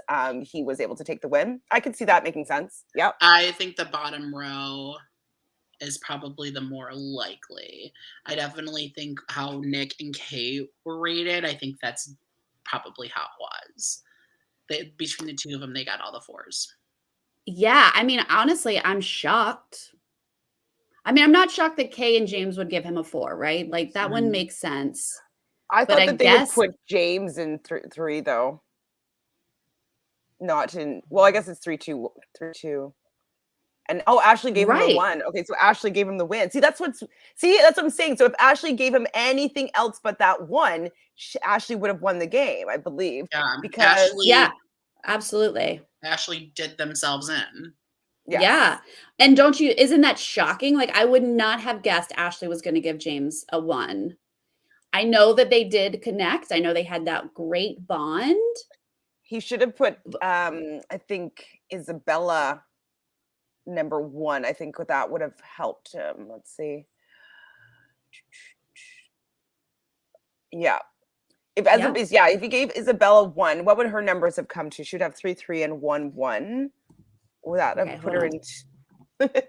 he was able to take the win. I could see that making sense. Yep. I think the bottom row is probably the more likely. I definitely think how Nick and Kay were rated, I think that's probably how it was. Between the 2 of them, they got all the 4s. Yeah, I mean, honestly, I'm shocked. I mean, I'm not shocked that Kay and James would give him a 4, right? Like, that one makes sense. I thought that they would put James in 3, though. Not in... Well, I guess it's 3-2. 3-2. And, Ashley gave him the 1. Okay, so Ashley gave him the win. That's what I'm saying. So if Ashley gave him anything else but that 1, Ashley would have won the game, I believe. Yeah, because... yeah, absolutely. Ashley did themselves in. Yes. Yeah. And isn't that shocking? Like, I would not have guessed Ashley was going to give James a 1. I know that they did connect. I know they had that great bond. He should have put, I think, Isabella number 1. I think that would have helped him. Let's see. Yeah. Yeah. If you gave Isabella 1, what would her numbers have come to? She would have 3, 3, and 1, 1. Would that Okay, have put hold her on. in?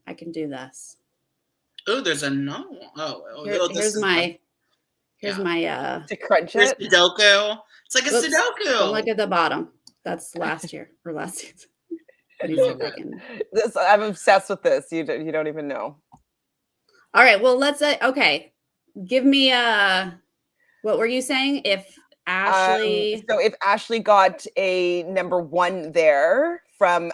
I can do this. Oh, there's a no. Here's my To crunch There's it? Sudoku. It's like a Oops, Sudoku. don't look at the bottom. That's last year or last season. Let me see if I can. I'm obsessed with this. You don't even know. All right, well, let's okay. Give me what were you saying? If Ashley So if Ashley got a number 1 there from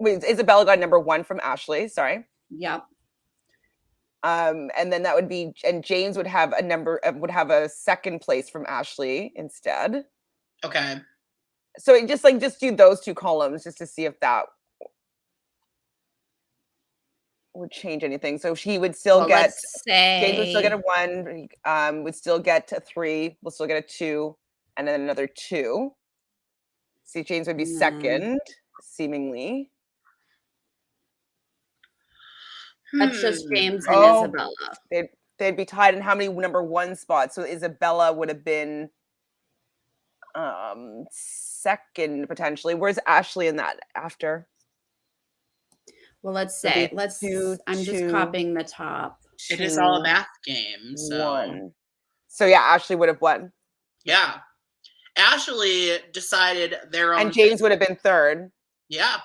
Isabella got number 1 from Ashley, sorry. Yep. And then that would be, and James would have a second place from Ashley instead. Okay. So just do those 2 columns just to see if that would change anything. So he would still get, James would still get a 1, would still get a 3, will still get a 2, and then another 2. See, James would be second, seemingly. That's just James and Isabella. They'd be tied in how many number 1 spots? So Isabella would have been second potentially. Where's Ashley in that after? Well, let's say I'm just copying the top. It is all a math game. So 1. So yeah, Ashley would have won. Yeah. Ashley decided their own. And James would have been third. Yeah.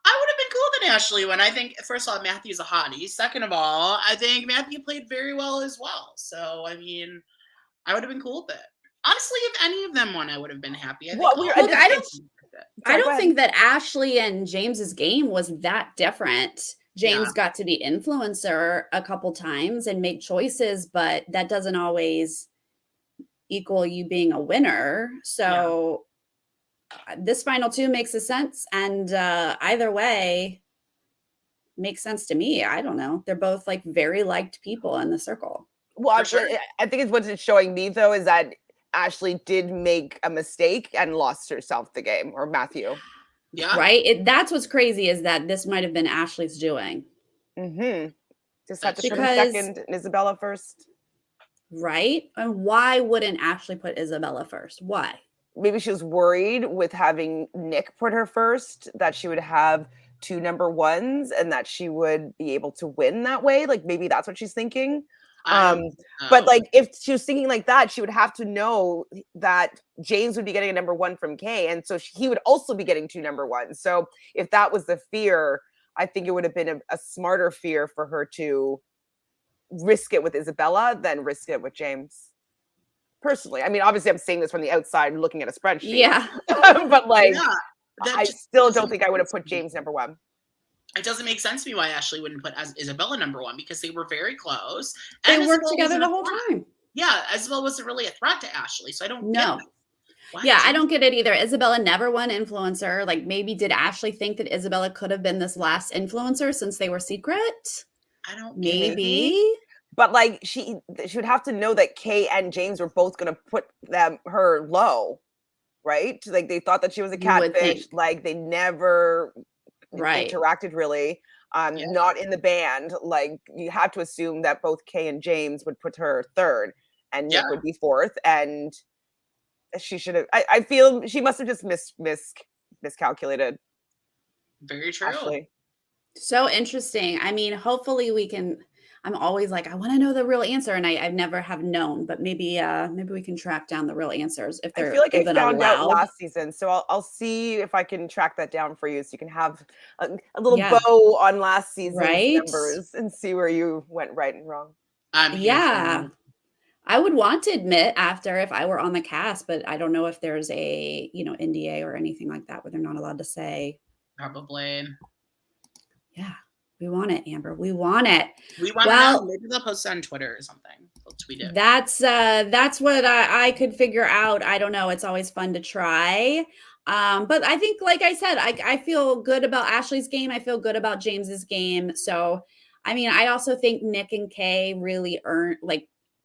I would have been cool with Ashley when I think, first of all, Matthew's a hottie. Second of all, I think Matthew played very well as well. So, I mean, I would have been cool with it. Honestly, if any of them won, I would have been happy. I don't think that Ashley and James's game was that different. James got to be influencer a couple times and make choices, but that doesn't always equal you being a winner. So this final 2 makes a sense, and either way makes sense to me. I don't know. They're both like very liked people in the circle. Well, I think what it's showing me though is that Ashley did make a mistake and lost herself the game, or Matthew. Yeah. Right? That's what's crazy, is that this might have been Ashley's doing. Mm-hmm. Just had to put him second and Isabella first. Right? And why wouldn't Ashley put Isabella first? Why? Maybe she was worried with having Nick put her first that she would have 2 number 1s and that she would be able to win that way. Like maybe that's what she's thinking. But like if she was thinking like that, she would have to know that James would be getting a number 1 from Kay, and so he would also be getting 2 number 1s. So if that was the fear, I think it would have been a smarter fear for her to risk it with Isabella than risk it with James. Personally, I mean, obviously, I'm saying this from the outside, looking at a spreadsheet. Yeah, but like, I still don't think I would have put James number 1. It doesn't make sense to me why Ashley wouldn't put Isabella number 1, because they were very close. They worked together the whole time. Yeah, Isabella wasn't really a threat to Ashley, so I don't know. Yeah, I don't get it either. Isabella never won influencer. Like, maybe did Ashley think that Isabella could have been this last influencer since they were secret? I don't. Maybe. But like, she would have to know that Kay and James were both going to put her low, right? Like they thought that she was a catfish. Like they never interacted really. Not in the band. Like you have to assume that both Kay and James would put her third, and Nick would be fourth. And she should have. I feel she must have just miscalculated. Very true. Ashley. So interesting. I mean, hopefully we can. I'm always like, I want to know the real answer, and I've never have known, but maybe we can track down the real answers if they're. I feel like even I found allowed. out last season, so I'll see if I can track that down for you, so you can have a little bow on last season's numbers and see where you went right and wrong. I would want to admit after if I were on the cast, but I don't know if there's a NDA or anything like that where they're not allowed to say. Probably. Yeah. We want it, Amber. We want it. We want to know. Maybe they'll post it on Twitter or something. They'll tweet it. That's what I could figure out. I don't know. It's always fun to try. But I think, like I said, I feel good about Ashley's game. I feel good about James's game. So, I mean, I also think Nick and Kay really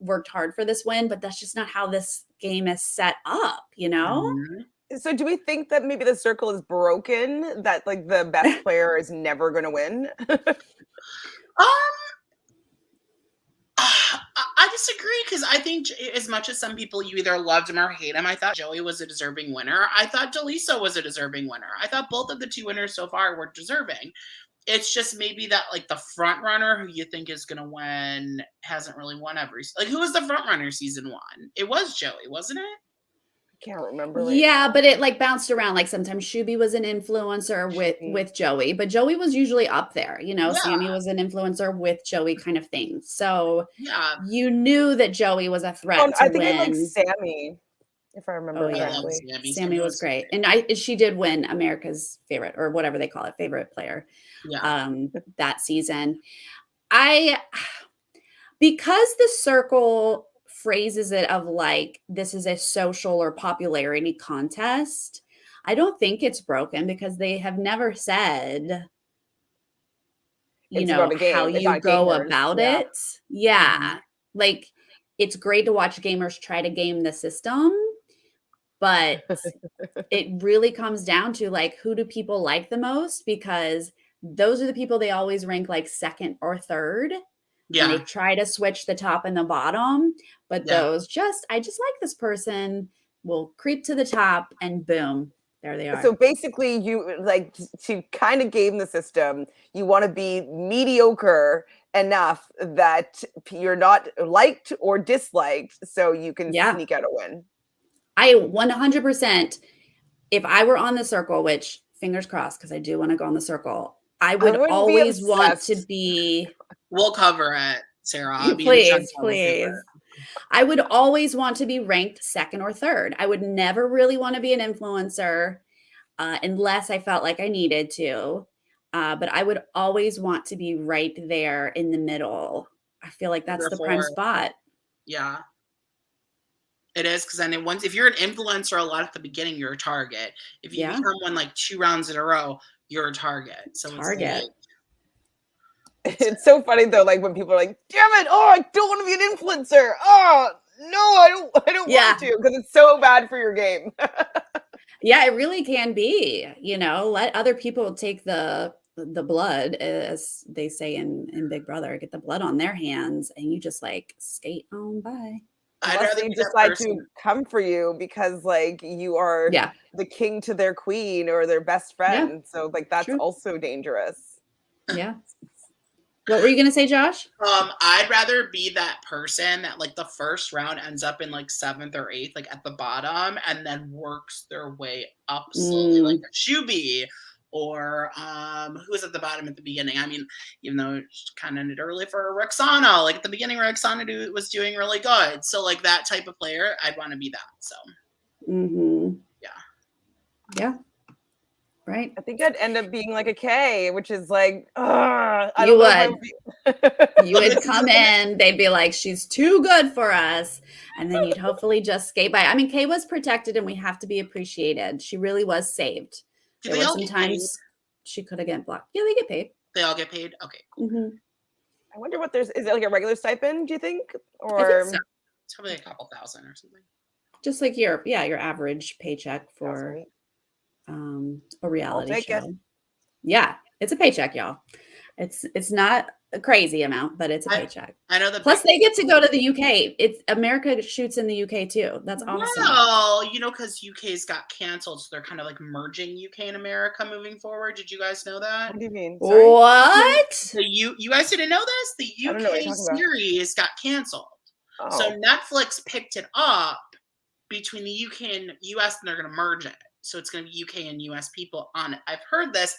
worked hard for this win, but that's just not how this game is set up, Mm-hmm. So do we think that maybe the circle is broken, that like the best player is never going to win? I disagree because I think as much as some people you either loved him or hate him, I thought Joey was a deserving winner. I thought Delisa was a deserving winner. I thought both of the two winners so far were deserving. It's just maybe that like the front runner who you think is gonna win hasn't really won every like who was the front runner season 1? It was Joey, wasn't it? I can't remember. But it like bounced around. Like sometimes Shuby was an influencer with Joey, but Joey was usually up there. Sammy was an influencer with Joey, kind of thing. So you knew that Joey was a threat to I think win. I like Sammy, if I remember correctly. Sammy was great, and she did win America's favorite or whatever they call it, favorite player. That season. Because the circle phrases it of like, this is a social or popularity contest, I don't think it's broken because they have never said, how you go about it. Yeah. Like, it's great to watch gamers try to game the system, but it really comes down to like, who do people like the most? Because those are the people they always rank like second or third. Yeah. And they try to switch the top and the bottom, but those I just like this person will creep to the top and boom, there they are. So basically you like to kind of game the system. You want to be mediocre enough that you're not liked or disliked so you can sneak out a win. I 100%, if I were on the circle, which fingers crossed, because I do want to go on the circle, I would always want to be. We'll cover it, Sarah. Please. I would always want to be ranked second or third. I would never really want to be an influencer unless I felt like I needed to. But I would always want to be right there in the middle. I feel like that's the prime spot. Yeah. It is, because then if you're an influencer a lot at the beginning, you're a target. If you become one like 2 rounds in a row, you're a target. So it's so funny though, like when people are like, damn it, I don't want to be an influencer. Oh no, I don't want to, because it's so bad for your game. Yeah, it really can be. Let other people take the blood, as they say in Big Brother, get the blood on their hands, and you just like skate on by. Unless they decide to come for you because like you are the king to their queen or their best friend. Yeah. So like that's also dangerous. Yeah. What were you gonna say, Josh? I'd rather be that person that like the first round ends up in like 7th or 8th, like at the bottom, and then works their way up slowly, like a Shuby, or who was at the bottom at the beginning. I mean, even though it's kind of early for Roxana, like at the beginning, Roxana was doing really good. So like that type of player, I'd want to be that. So. Yeah. Right. I think I'd end up being like a K, which is like, you would come in, they'd be like, she's too good for us. And then you'd hopefully just skate by. I mean, Kay was protected and we have to be appreciated. She really was saved. There were some times she could have gotten blocked. Yeah, they get paid. They all get paid? Okay, cool. I wonder what is it like a regular stipend, do you think? Or I think so. It's probably a couple thousand or something. Just like your average paycheck for a reality show. Yeah, it's a paycheck, y'all. It's not a crazy amount, but it's a paycheck. I know that. Plus, they get to go to the UK. It's America shoots in the UK too. That's awesome. Well, because UK's got canceled, so they're kind of like merging UK and America moving forward. Did you guys know that? What do you mean? Sorry. What? You guys didn't know this? The UK series got canceled. Oh. So Netflix picked it up between the UK and US, and they're going to merge it. So it's going to be UK and US people on it. I've heard this.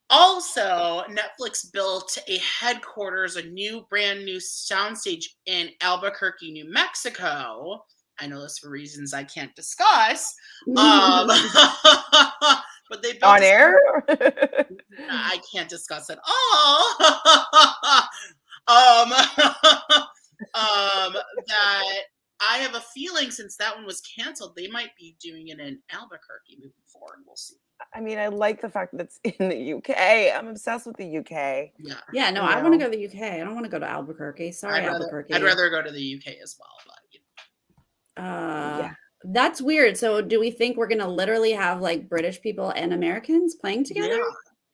Also, Netflix built a headquarters, a brand new soundstage in Albuquerque, New Mexico. I know this for reasons I can't discuss. But they built on air. I can't discuss it all. That I have a feeling since that one was canceled, they might be doing it in Albuquerque moving forward. We'll see. I mean, I like the fact that it's in the UK. I'm obsessed with the UK. Yeah. No, I want to go to the UK. I don't want to go to Albuquerque. Sorry, Albuquerque. I'd rather go to the UK as well. But that's weird. So, do we think we're gonna literally have like British people and Americans playing together? Yeah,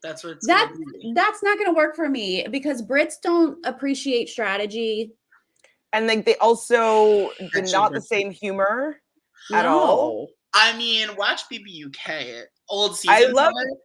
that's what. That's not gonna work for me because Brits don't appreciate strategy. And like they also did Actually, not the they're- same humor at all. I mean, watch BBUK. Old I seasons love of it.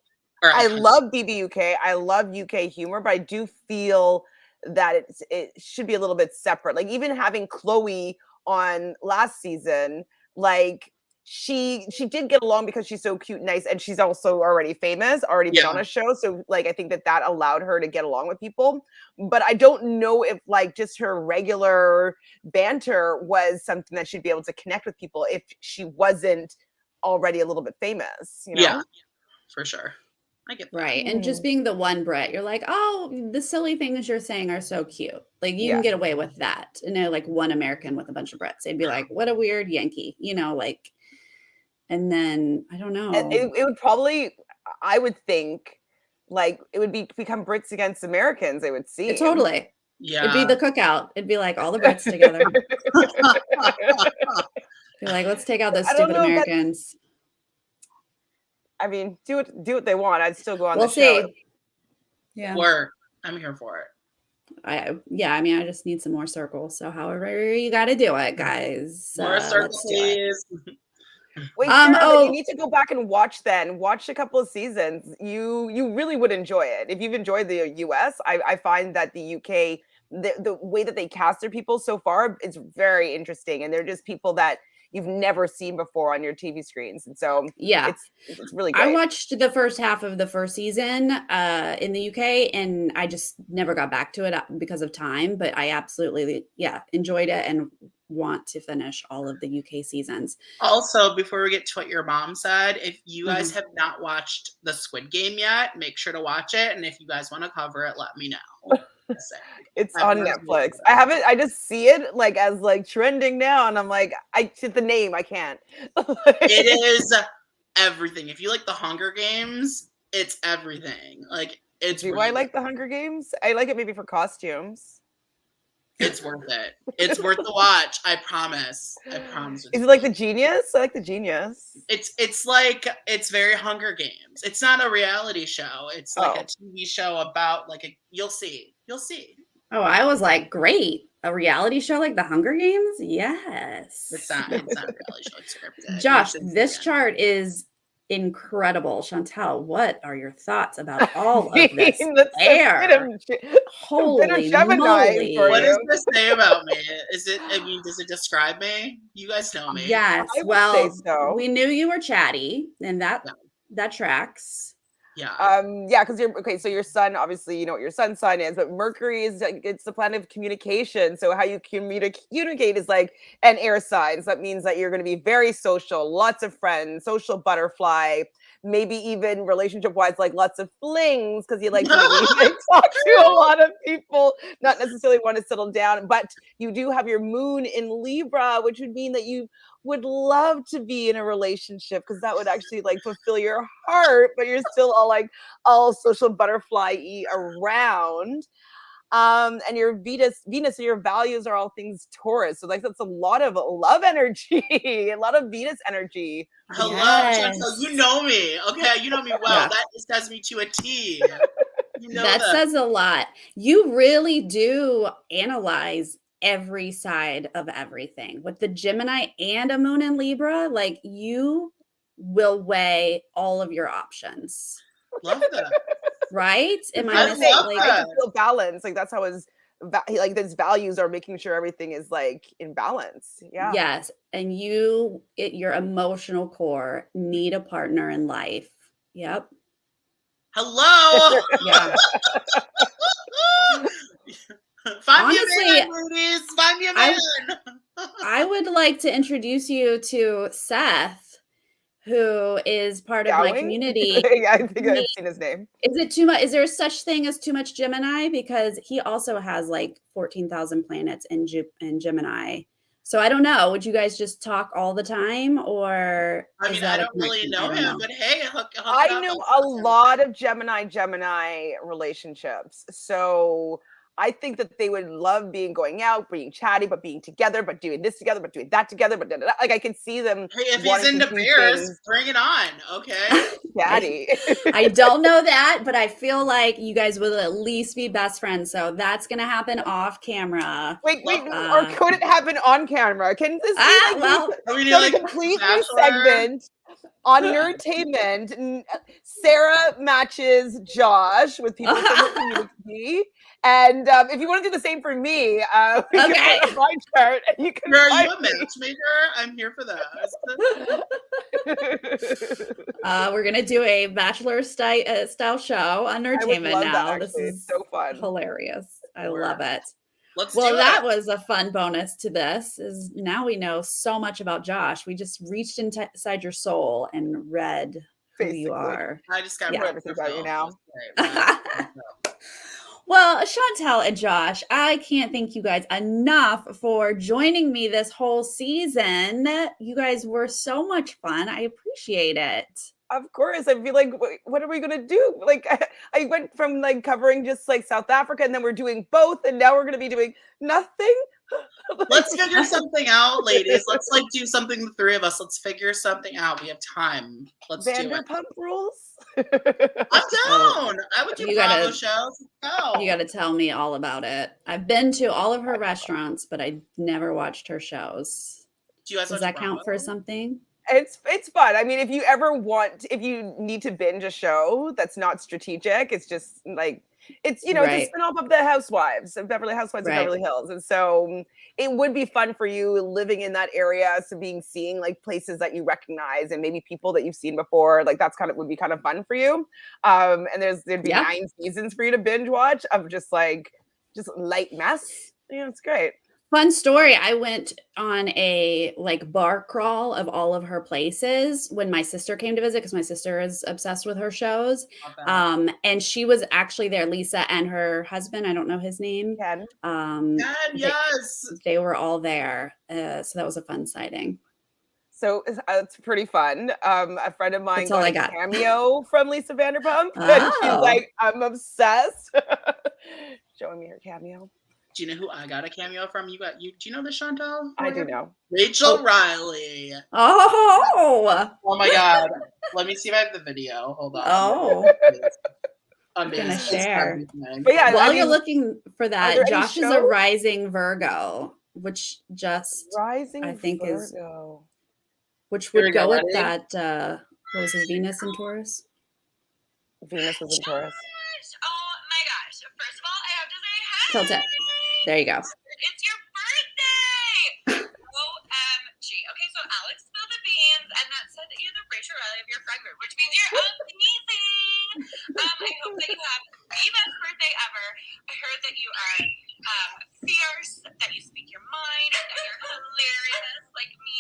Or I love BBUK. I love UK humor, but I do feel that it should be a little bit separate. Like even having Chloe on last season, like she did get along because she's so cute and nice, and she's also already famous, already been on Yeah. a show. So like I think that allowed her to get along with people. But I don't know if like just her regular banter was something that she'd be able to connect with people if she wasn't already a little bit famous, you know? Yeah, for sure. I get that. Right. And just being the one Brit, you're like, oh, the silly things you're saying are so cute. Like you can Yeah. get away with that. And they're like one American with a bunch of Brits. They'd be like, what a weird Yankee, like, and then I don't know. It would probably, I would think, like it would become Brits against Americans. It would seem Totally. Yeah. It'd be the cookout. It'd be like all the Brits together. Be like, let's take out those I don't stupid know if that's- Americans. I mean, do what they want. I'd still go on We'll the show. see. Yeah. Work. I'm here for it. I mean, I just need some more circles. So however you got to do it, guys. More circles, let's do it. please. Wait, Sarah, you oh, need to go back and watch then. Watch a couple of seasons. You really would enjoy it. If you've enjoyed the US, I find that the UK, the way that they cast their people so far is very interesting. And they're just people that you've never seen before on your TV screens. And so yeah, it's really great. I watched the first half of the first season in the UK, and I just never got back to it because of time. But I absolutely, enjoyed it and want to finish all of the UK seasons. Also, before we get to what your mom said, if you guys have not watched the Squid Game yet, make sure to watch it. And if you guys want to cover it, let me know. It's on Netflix. I haven't. I just see it like as like trending now, and I'm like, I see the name. I can't. It is everything. If you like the Hunger Games, it's everything. Like it's. Do I like the Hunger Games? I like it maybe for costumes. It's worth it. It's worth the watch. I promise. I promise. Is it like The Genius? I like The Genius. It's very Hunger Games. It's not a reality show. It's like a TV show about like you'll see. You'll see. Oh, I was like, great. A reality show like the Hunger Games? Yes. It's not a reality show. It's scripted. Josh, this chart is incredible. Chantele, what are your thoughts about all of this air? Holy moly. What does this say about me? Does it describe me? You guys know me. Yes. Well, we knew you were chatty, and that tracks. Yeah. Because so your son, obviously you know what your son's sign is, but Mercury is like, it's the planet of communication. So how you communicate is like an air sign. So that means that you're going to be very social, lots of friends, social butterfly, maybe even relationship wise, like lots of flings, because you like to maybe talk to a lot of people, not necessarily want to settle down. But you do have your moon in Libra, which would mean that you would love to be in a relationship, because that would actually like fulfill your heart, but you're still all social butterfly-y around. And your Venus, so your values are all things Taurus. So like that's a lot of love energy, a lot of Venus energy. Hello, Chantele, you know me. Okay, you know me well. Yeah. That says me to a T. You know that says a lot. You really do analyze every side of everything. With the Gemini and a moon in Libra, like you will weigh all of your options. Love that. Right? Am I like to feel balance. Like that's how his values are making sure everything is like in balance. Yeah. Yes. And your emotional core need a partner in life. Yep. Hello. Yeah. Find me a man, ladies. Find me a man. I would like to introduce you to Seth, who is part of my community. Yeah, I think I've seen his name. Is it too much? Is there such thing as too much Gemini? Because he also has like 14,000 planets in Gemini. So I don't know. Would you guys just talk all the time, or? I mean, I don't really know him, but hey, I know a lot of Gemini relationships. So I think that they would love going out, being chatty, but being together, but doing this together, but doing that together, but like I can see them. Hey, if he's wanting into to do bears, things bring it on, okay? chatty. I don't know that, but I feel like you guys will at least be best friends. So that's going to happen off camera. Wait, or could it happen on camera? Can this be like well, a complete new segment on Nerdtainment? Sarah matches Josh with people from the community. And if you want to do the same for me, we can put a line chart and you can Are you a matchmaker? I'm here for that. We're gonna do a bachelor style show on Nerdtainment now. This is so fun, hilarious. I love it. Let's well, do that it. was a fun bonus to this. Is now we know so much about Josh. We just reached inside your soul and read who you are. I just got everything about you now. Well, Chantele and Josh, I can't thank you guys enough for joining me this whole season. You guys were so much fun. I appreciate it. Of course. I feel like, what are we going to do? Like, I went from like covering just like South Africa, and then we're doing both, and now we're going to be doing nothing. Let's figure something out, ladies. Let's like do something, the three of us. Let's figure something out. We have time. Let's do it. Vanderpump Rules. I'm down. I would do Bravo shows. You got to tell me all about it. I've been to all of her restaurants, but I never watched her shows. Does that count for something? It's fun. I mean, if you need to binge a show that's not strategic, it's just like, it's, it's a spinoff of the Housewives of Beverly Housewives of Beverly Hills. And so it would be fun for you living in that area. So seeing like places that you recognize and maybe people that you've seen before, like that's would be kind of fun for you. And there'd be 9 seasons for you to binge watch of just light mess. It's great. Fun story. I went on a bar crawl of all of her places when my sister came to visit, because my sister is obsessed with her shows. And she was actually there, Lisa and her husband. I don't know his name. Ken. Yes. They were all there. So that was a fun sighting. So it's pretty fun. A friend of mine got a cameo from Lisa Vanderpump. And she's like, I'm obsessed. Showing me her cameo. Do you know who I got a cameo from? Do you know this, Chantele? I do know. Rachel Riley. Oh my God. Let me see if I have the video. Hold on. Oh. I'm gonna share. But yeah, while you're looking for that, Josh is a rising Virgo, which I think Virgo. Which would go with that. What was his Venus in Taurus? Venus was in Taurus. Oh my gosh! First of all, I have to say hi. Tilt it. There you go. It's your birthday! OMG. Okay, so Alex spilled the beans, and that said that you're the Rachel Riley of your friend group, which means you're amazing! I hope that you have the best birthday ever. I heard that you are fierce, that you speak your mind, and that you're hilarious like me.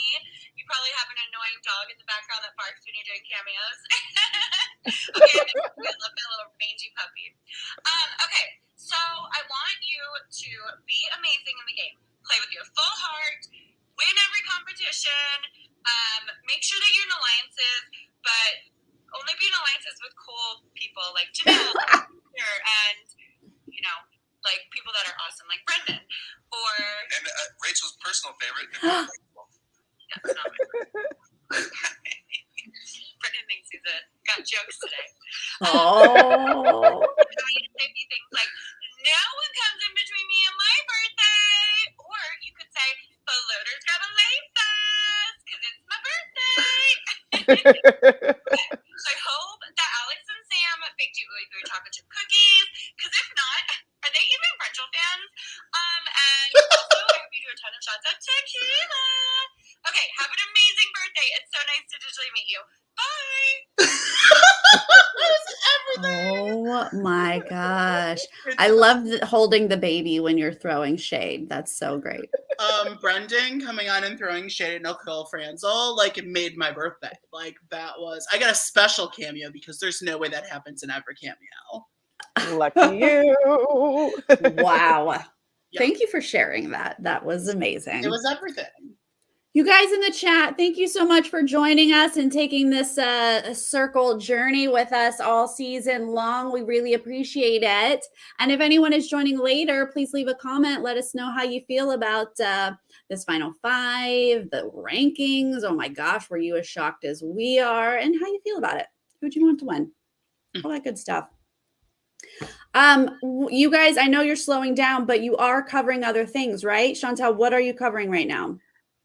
You probably have an annoying dog in the background that barks when you're doing cameos. Okay, I love that little mangy puppy. Okay, so I want you to be amazing in the game. Play with your full heart, win every competition, make sure that you're in alliances, but only be in alliances with cool people like Janelle and, like people that are awesome, like Brendan. And Rachel's personal favorite, That's not my favorite. Brendan thinks he's got jokes today. Oh. You say things like, no one comes in between me and my birthday. Or you could say, the loader's got a late fast because it's my birthday. So I hope that Alex and Sam baked you either chocolate chip cookies, because if not, are they even Rachel fans? And also I hope you do a ton of shots of tequila. Okay, have an amazing birthday. It's so nice to digitally meet you. Bye. Oh my gosh. I love holding the baby when you're throwing shade. That's so great. Brendan coming on and throwing shade at Nicole Franzel, it made my birthday. I got a special cameo because there's no way that happens in every cameo. Lucky you. Wow. Thank you for sharing that. That was amazing. It was everything. You guys in the chat, thank you so much for joining us and taking this circle journey with us all season long. We really appreciate it. And if anyone is joining later, please leave a comment. Let us know how you feel about this final 5, the rankings. Oh my gosh, were you as shocked as we are? And how you feel about it? Who'd you want to win? All that good stuff. You guys, I know you're slowing down, but you are covering other things, right? Chantele, what are you covering right now?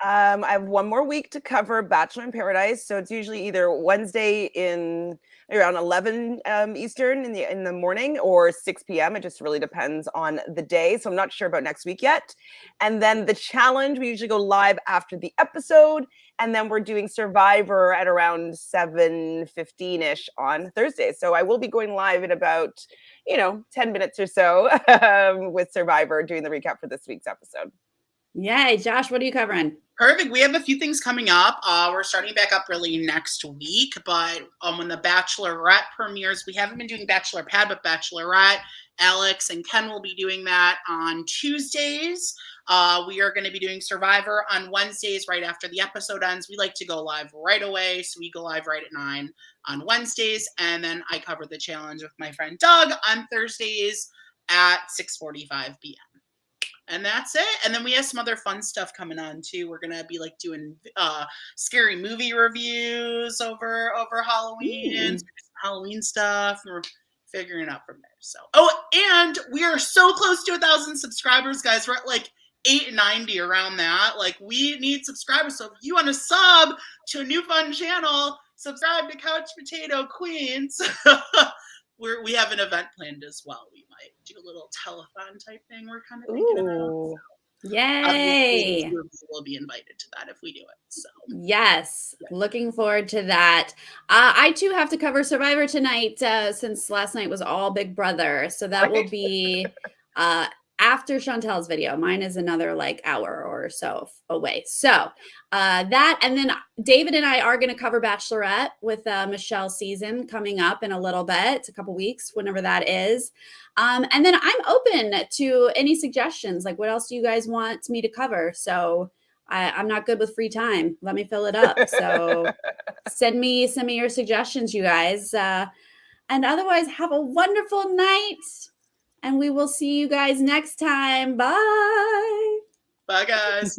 I have one more week to cover Bachelor in Paradise, so it's usually either Wednesday in around 11 Eastern in the morning or 6 p.m. It just really depends on the day, so I'm not sure about next week yet. And then the challenge, we usually go live after the episode, and then we're doing Survivor at around 7:15ish on Thursday. So I will be going live in about 10 minutes or so with Survivor, doing the recap for this week's episode. Yay, Josh, what are you covering? Perfect. We have a few things coming up. We're starting back up really next week, but when the Bachelorette premieres, we haven't been doing Bachelor Pad, but Bachelorette. Alex and Ken will be doing that on Tuesdays. We are going to be doing Survivor on Wednesdays right after the episode ends. We like to go live right away, so we go live right at 9 on Wednesdays, and then I cover the challenge with my friend Doug on Thursdays at 6:45 p.m. And that's it. And then we have some other fun stuff coming on too. We're gonna be like doing scary movie reviews over Halloween, Halloween stuff. And we're figuring it out from there. So and we are so close to 1,000 subscribers, guys. We're at like 890 around that. Like, we need subscribers. So if you want to sub to a new fun channel, subscribe to Couch Potato Queens. We have an event planned as well. We might do a little telethon type thing. We're kind of thinking about. So Yay! We'll be invited to that if we do it. So yes, looking forward to that. I too have to cover Survivor tonight since last night was all Big Brother. So that will be after Chantele's video. Mine is another like hour or so away. So that, and then David and I are going to cover Bachelorette with Michelle's season coming up in a little bit. It's a couple weeks, whenever that is. And then I'm open to any suggestions. Like, what else do you guys want me to cover? So I'm not good with free time. Let me fill it up. So send me your suggestions, you guys. And otherwise, have a wonderful night. And we will see you guys next time. Bye. bye, guys.